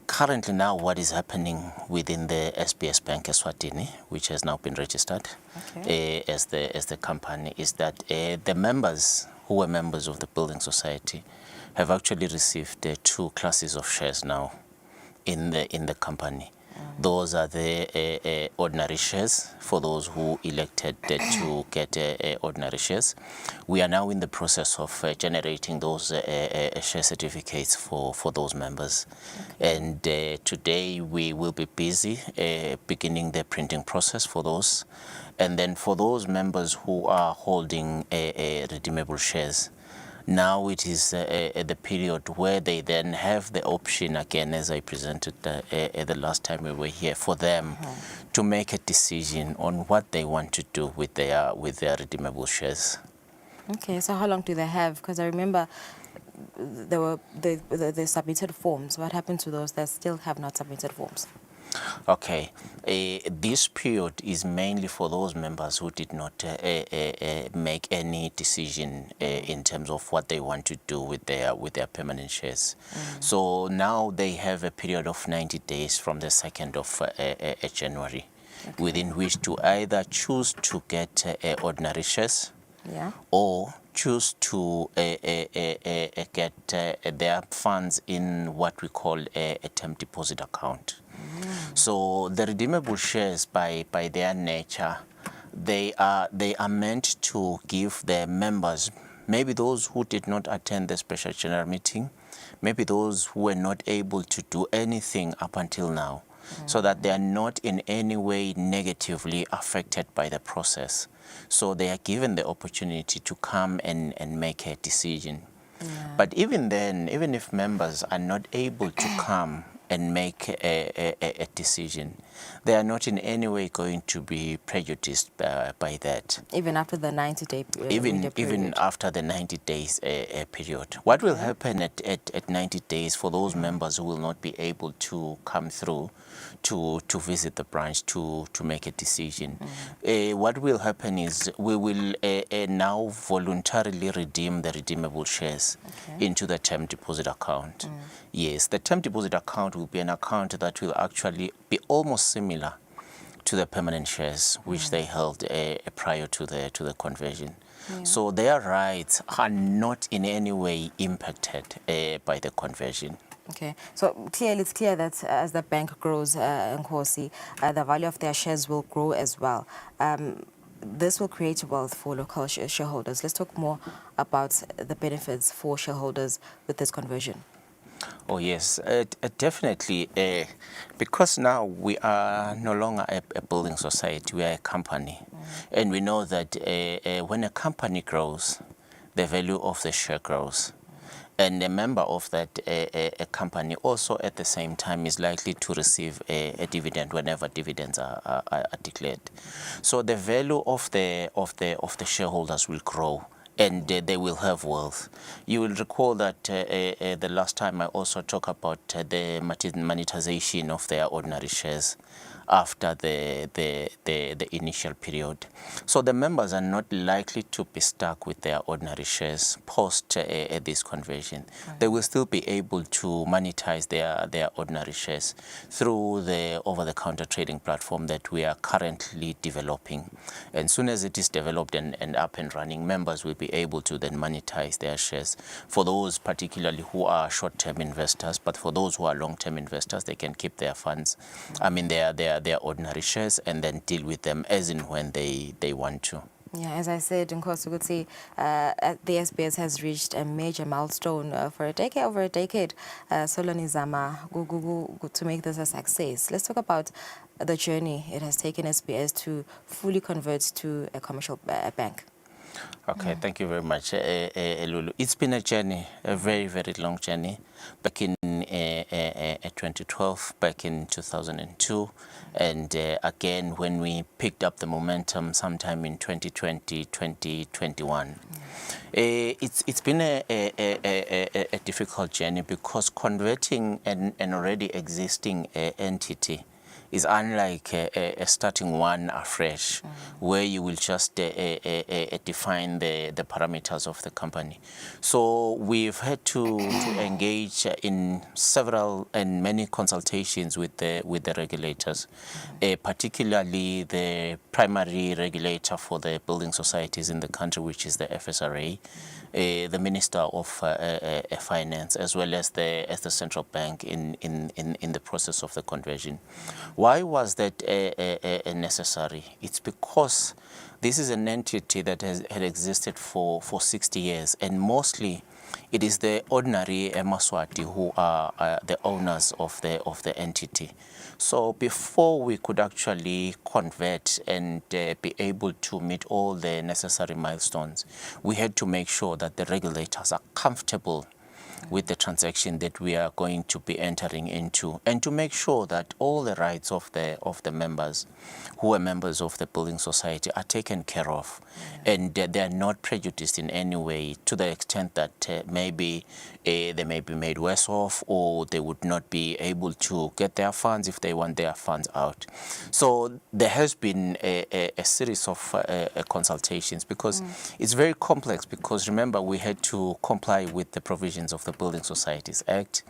Currently now what is happening within the SBS Bank Eswatini, which has now been registered as the company, is that the members who were members of the building society have actually received 2 classes of shares now in the company. Those are the ordinary shares for those who elected to get ordinary shares. We are now in the process of generating those share certificates for those members. And today we will be busy beginning the printing process for those. And then for those members who are holding redeemable shares, now it is the period where they then have the option again, as I presented the last time we were here, for them to make a decision on what they want to do with their redeemable shares. Okay, so how long do they have? Because I remember there were the submitted forms. What happened to those that still have not submitted forms? Okay, this period is mainly for those members who did not make any decision in terms of what they want to do with their permanent shares. So now they have a period of 90 days from the 2nd of January, within which to either choose to get ordinary shares, or choose to get their funds in what we call a term deposit account. So the redeemable shares, by their nature, they are meant to give the members, maybe those who did not attend the special general meeting, maybe those who were not able to do anything up until now, so that they are not in any way negatively affected by the process. So they are given the opportunity to come and make a decision. But even then, even if members are not able to come and make a decision, they are not in any way going to be prejudiced by that. Even after the 90-day period? Even after the 90 days period. What will happen at 90 days for those members who will not be able to come through to visit the branch to make a decision? What will happen is we will now voluntarily redeem the redeemable shares into the term deposit account. Yes, the term deposit account will be an account that will actually be almost similar to the permanent shares which they held prior to the conversion. So their rights are not in any way impacted by the conversion. Okay, so clearly it's clear that as the bank grows, Nkosi, the value of their shares will grow as well. This will create wealth for local shareholders. Let's talk more about the benefits for shareholders with this conversion. Oh yes, definitely, because now we are no longer a building society, we are a company. And we know that when a company grows, the value of the share grows. And a member of that a company also at the same time is likely to receive a dividend whenever dividends are declared. So the value of the shareholders will grow, and they will have wealth. You will recall that the last time I also talked about the monetization of their ordinary shares. after the initial period. So the members are not likely to be stuck with their ordinary shares post this conversion. They will still be able to monetize their ordinary shares through the over-the-counter trading platform that we are currently developing. And soon as it is developed and up and running, members will be able to then monetize their shares. For those particularly who are short-term investors, but for those who are long-term investors, they can keep their funds, their ordinary shares, and then deal with them as and when they want to. Yeah, as I said, Nkosi Kuti, the SBS has reached a major milestone for over a decade. Soloni Zama to make this a success. Let's talk about the journey it has taken SBS to fully convert to a commercial bank. Okay, thank you very much, Lulu. It's been a journey, a very, very long journey. Back in 2012, back in 2002, and again when we picked up the momentum sometime in 2020, 2021. It's been a difficult journey because converting an already existing entity is unlike starting one afresh, where you will just define the parameters of the company. So we've had to engage in several and many consultations with the regulators, particularly the primary regulator for the building societies in the country, which is the FSRA, the Minister of Finance, as well as the central bank in the process of the conversion. Why was that necessary? It's because this is an entity that had existed for 60 years, and mostly it is the ordinary Maswati who are the owners of the entity. So before we could actually convert and be able to meet all the necessary milestones, we had to make sure that the regulators are comfortable with the transaction that we are going to be entering into, and to make sure that all the rights of the members who are members of the building society are taken care of, and they are not prejudiced in any way, to the extent that maybe they may be made worse off, or they would not be able to get their funds if they want their funds out. So there has been a series of consultations, because it's very complex, because remember, we had to comply with the provisions of the Building Societies Act.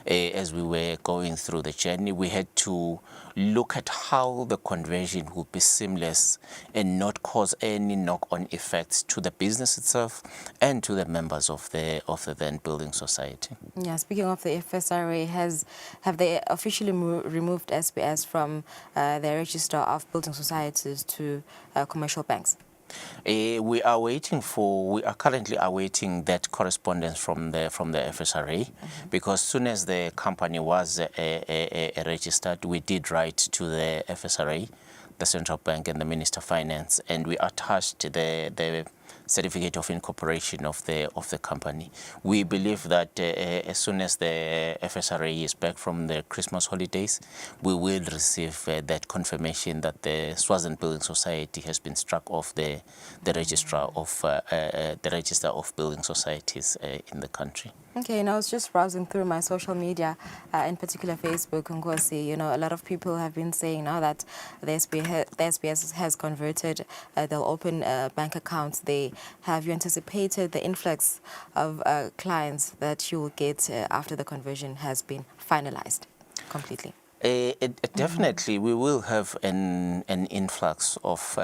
As we were going through the journey, we had to look at how the conversion would be seamless and not cause any knock-on effects to the business itself and to the members of the then building society. Yeah, speaking of the FSRA, have they officially removed SBS from the register of building societies to commercial banks? We are currently awaiting that correspondence from the FSRA, because soon as the company was registered, we did write to the FSRA, the central bank, and the Minister of Finance, and we attached the certificate of incorporation of the company. We believe that as soon as the FSRA is back from the Christmas holidays, we will receive that confirmation that the Swaziland Building Society has been struck off the register of building societies in the country. Okay, and I was just browsing through my social media, in particular Facebook, Nkosi. You know, a lot of people have been saying now that the SBS has converted, they'll open bank accounts. Have you anticipated the influx of clients that you will get after the conversion has been finalized completely? Definitely, we will have an influx of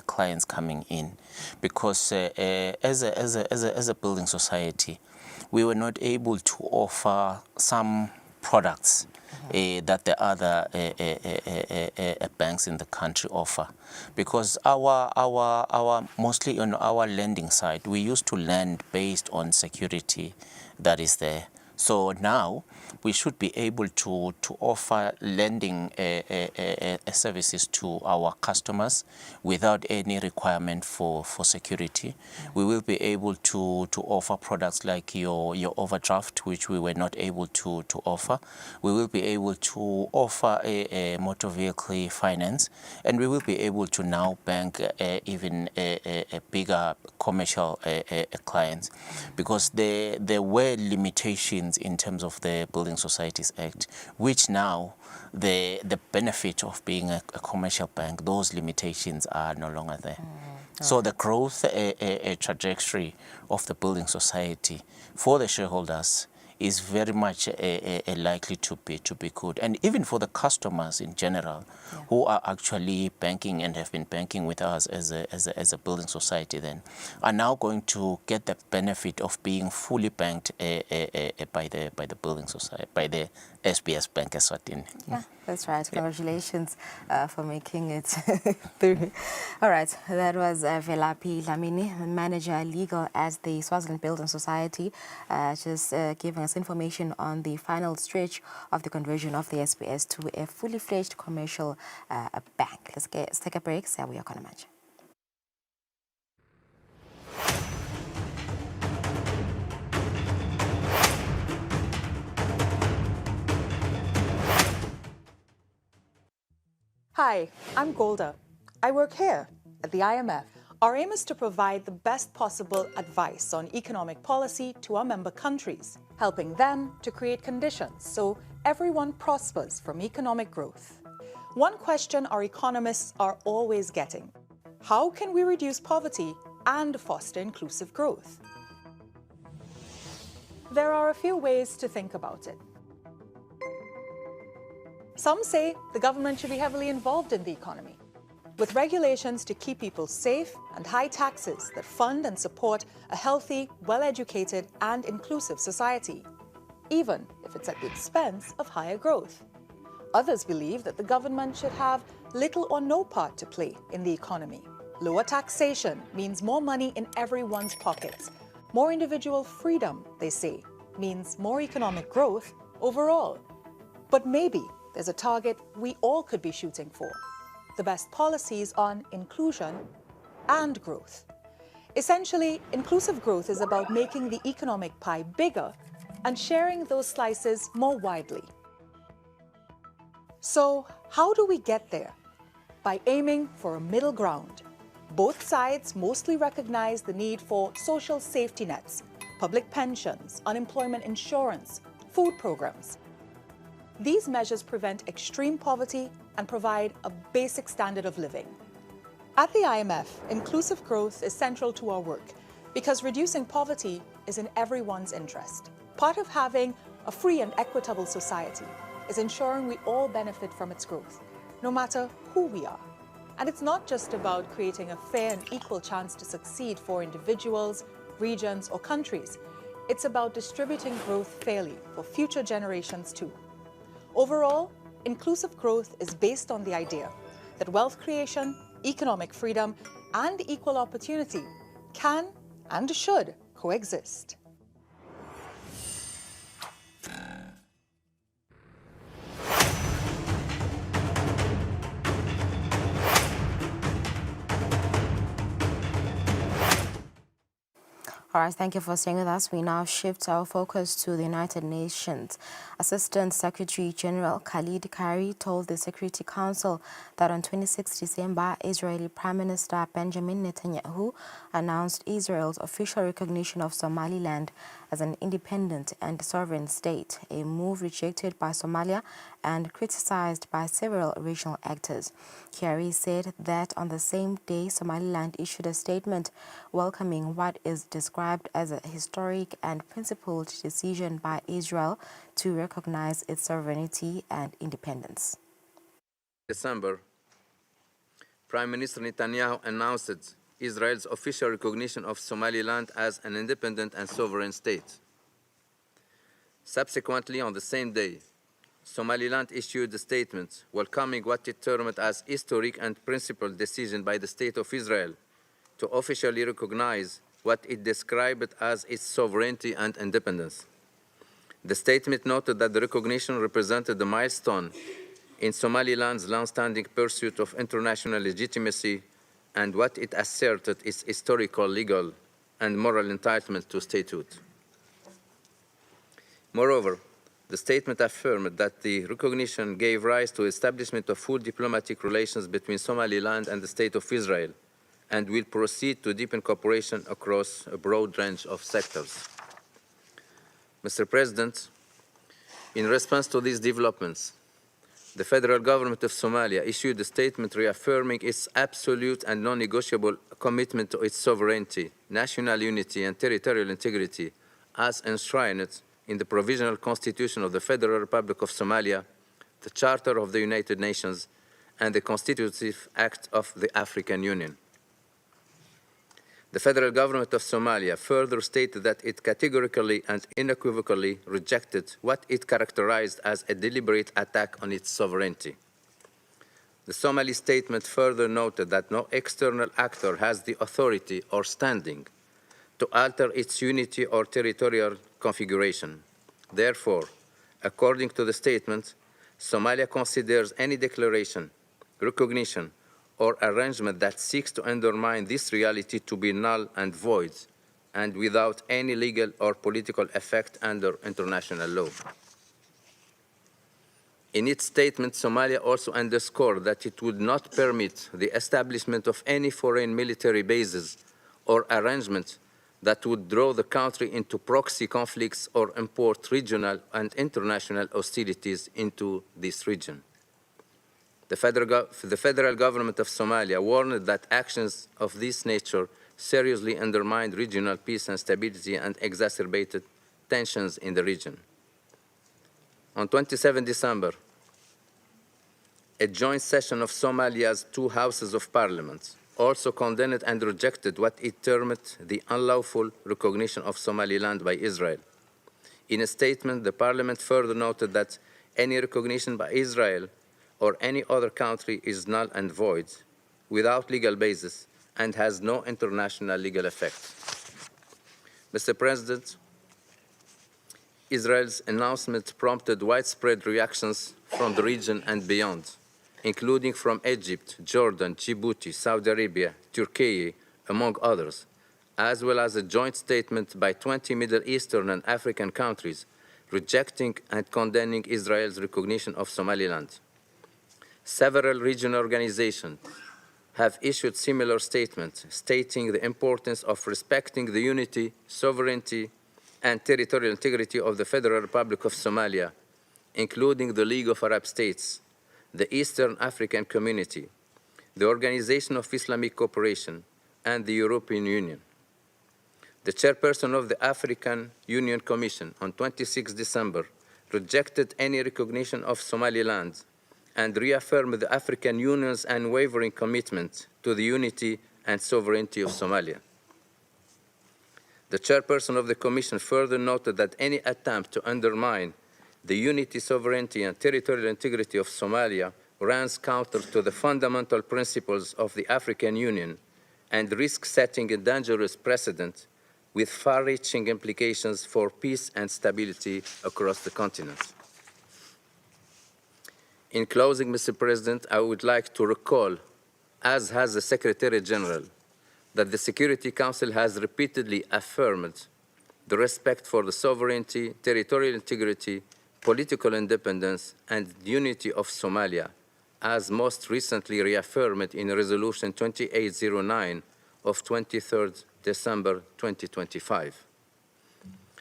clients coming in, because as a building society, we were not able to offer some products that the other banks in the country offer, because our mostly on our lending side, we used to lend based on security that is there. So now we should be able to offer lending services to our customers without any requirement for security. We will be able to offer products like your overdraft, which we were not able to offer. We will be able to offer a motor vehicle finance, and we will be able to now bank even a bigger commercial clients, because there were limitations limitations in terms of the Building Societies Act, which now the benefit of being a commercial bank, those limitations are no longer there. So the growth trajectory of the building society for the shareholders is very much likely to be good, and even for the customers in general, who are actually banking and have been banking with us as a building society, then are now going to get the benefit of being fully banked by the building society, by the SBS Bank Eswatini. Yeah, that's right. Congratulations for making it through. All right, that was Velapi Lamini, manager legal at the Swaziland Building Society, just giving us information on the final stretch of the conversion of the SBS to a fully fledged commercial bank. Let's take a break. So we are going to match. Hi, I'm Golda. I work here at the IMF. Our aim is to provide the best possible advice on economic policy to our member countries, helping them to create conditions so everyone prospers from economic growth. One question our economists are always getting: how can we reduce poverty and foster inclusive growth? There are a few ways to think about it. Some say the government should be heavily involved in the economy, with regulations to keep people safe and high taxes that fund and support a healthy, well-educated and inclusive society, even if it's at the expense of higher growth. Others believe that the government should have little or no part to play in the economy. Lower taxation means more money in everyone's pockets. More individual freedom, they say, means more economic growth overall. But maybe there's a target we all could be shooting for: the best policies on inclusion and growth. Essentially, inclusive growth is about making the economic pie bigger and sharing those slices more widely. So, how do we get there? By aiming for a middle ground. Both sides mostly recognize the need for social safety nets, public pensions, unemployment insurance, food programs. These measures prevent extreme poverty and provide a basic standard of living. At the IMF, inclusive growth is central to our work because reducing poverty is in everyone's interest. Part of having a free and equitable society is ensuring we all benefit from its growth, no matter who we are. And it's not just about creating a fair and equal chance to succeed for individuals, regions, or countries. It's about distributing growth fairly for future generations too. Overall, inclusive growth is based on the idea that wealth creation, economic freedom, and equal opportunity can and should coexist. All right, thank you for staying with us. We now shift our focus to the United Nations. Assistant Secretary General Khalid Kari told the Security Council that on 26 December, Israeli Prime Minister Benjamin Netanyahu announced Israel's official recognition of Somaliland as an independent and sovereign state, a move rejected by Somalia and criticized by several regional actors. Kari said that on the same day, Somaliland issued a statement welcoming what is described as a historic and principled decision by Israel to recognize its sovereignty and independence. December, Prime Minister Netanyahu announced Israel's official recognition of Somaliland as an independent and sovereign state. Subsequently, on the same day, Somaliland issued a statement welcoming what it termed as historic and principled decision by the State of Israel to officially recognize what it described as its sovereignty and independence. The statement noted that the recognition represented a milestone in Somaliland's long-standing pursuit of international legitimacy and what it asserted its historical, legal, and moral entitlement to statehood. Moreover, the statement affirmed that the recognition gave rise to establishment of full diplomatic relations between Somaliland and the State of Israel and will proceed to deepen cooperation across a broad range of sectors. Mr. President, in response to these developments, the federal government of Somalia issued a statement reaffirming its absolute and non-negotiable commitment to its sovereignty, national unity, and territorial integrity as enshrined in the Provisional Constitution of the Federal Republic of Somalia, the Charter of the United Nations, and the Constitutive Act of the African Union. The federal government of Somalia further stated that it categorically and unequivocally rejected what it characterized as a deliberate attack on its sovereignty. The Somali statement further noted that no external actor has the authority or standing to alter its unity or territorial configuration. Therefore, according to the statement, Somalia considers any declaration, recognition, or arrangement that seeks to undermine this reality to be null and void and without any legal or political effect under international law. In its statement, Somalia also underscored that it would not permit the establishment of any foreign military bases or arrangements that would draw the country into proxy conflicts or import regional and international hostilities into this region. The federal government of Somalia warned that actions of this nature seriously undermined regional peace and stability and exacerbated tensions in the region. On 27 December, a joint session of Somalia's two houses of parliament also condemned and rejected what it termed the unlawful recognition of Somaliland by Israel. In a statement, the parliament further noted that any recognition by Israel or any other country is null and void, without legal basis, and has no international legal effect. Mr. President, Israel's announcement prompted widespread reactions from the region and beyond, including from Egypt, Jordan, Djibouti, Saudi Arabia, Turkey, among others, as well as a joint statement by 20 Middle Eastern and African countries rejecting and condemning Israel's recognition of Somaliland. Several regional organizations have issued similar statements stating the importance of respecting the unity, sovereignty, and territorial integrity of the Federal Republic of Somalia, including the League of Arab States, the Eastern African Community, the Organization of Islamic Cooperation, and the European Union. The chairperson of the African Union Commission on 26 December rejected any recognition of Somaliland and reaffirmed the African Union's unwavering commitment to the unity and sovereignty of Somalia. The chairperson of the Commission further noted that any attempt to undermine the unity, sovereignty, and territorial integrity of Somalia runs counter to the fundamental principles of the African Union and risks setting a dangerous precedent with far-reaching implications for peace and stability across the continent. In closing, Mr. President, I would like to recall, as has the Secretary General, that the Security Council has repeatedly affirmed the respect for the sovereignty, territorial integrity, political independence, and unity of Somalia, as most recently reaffirmed in Resolution 2809 of 23 December 2025.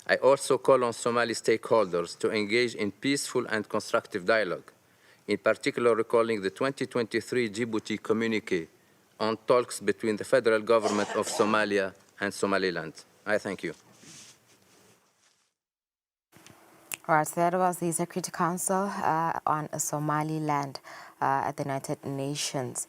I also call on Somali stakeholders to engage in peaceful and constructive dialogue, in particular recalling the 2023 Djibouti communique on talks between the federal government of Somalia and Somaliland. I thank you. All right, so that was the Security Council on Somaliland at the United Nations.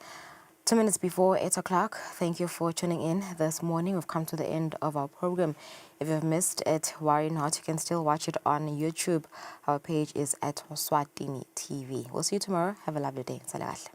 2 minutes before 8 o'clock, thank you for tuning in this morning. We've come to the end of our program. If you've missed it, worry not. You can still watch it on YouTube. Our page is at Eswatini TV. We'll see you tomorrow. Have a lovely day. Salakahle.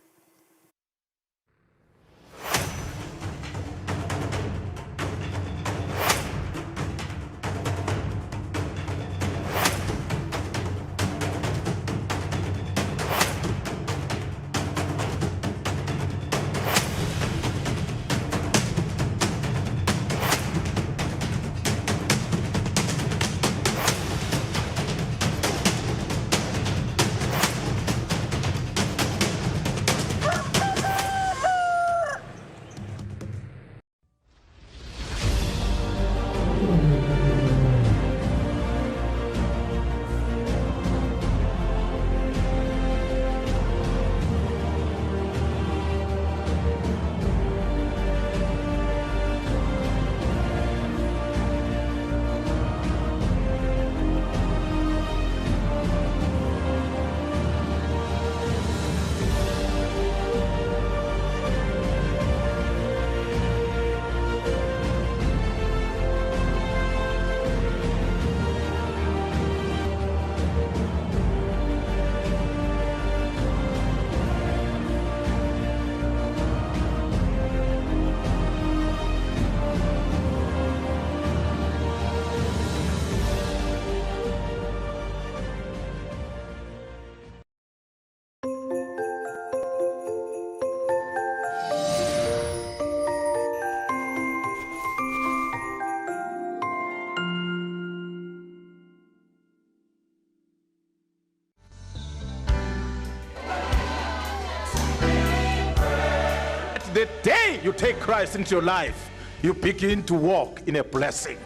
The day you take Christ into your life, you begin to walk in a blessing.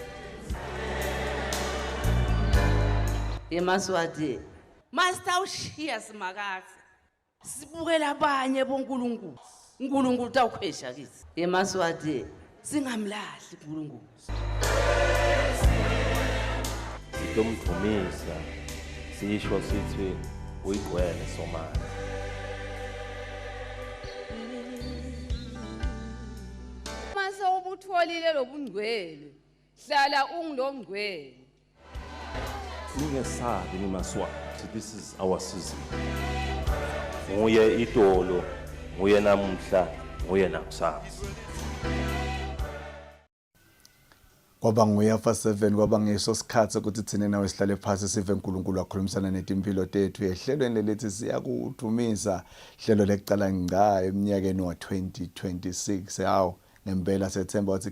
Emaswati Master ushiya simakazi sibukela abanye bonkulunkulu uNkulunkulu tawukhwesha kithi emaswati singamlahli uNkulunkulu sitomdumisa sisho sithi uyigcwele somali mase ubutholile lobungcwele hlala ungilongcwele ningesabi nimaswati, this is our season. Nguye idolo, nguye namuhla, nguye nakusasa. Kwaba nguyafa 7 kwaba ngeso sikhathi ukuthi thina nawe sihlale phansi sive uNkulunkulu wakhulumisana netimpilo tethu ehlelweni lelithi siyakudumisa hlelo lecala ngqa eminyakeni wa 2026 hawo ngempela sethemba ukuthi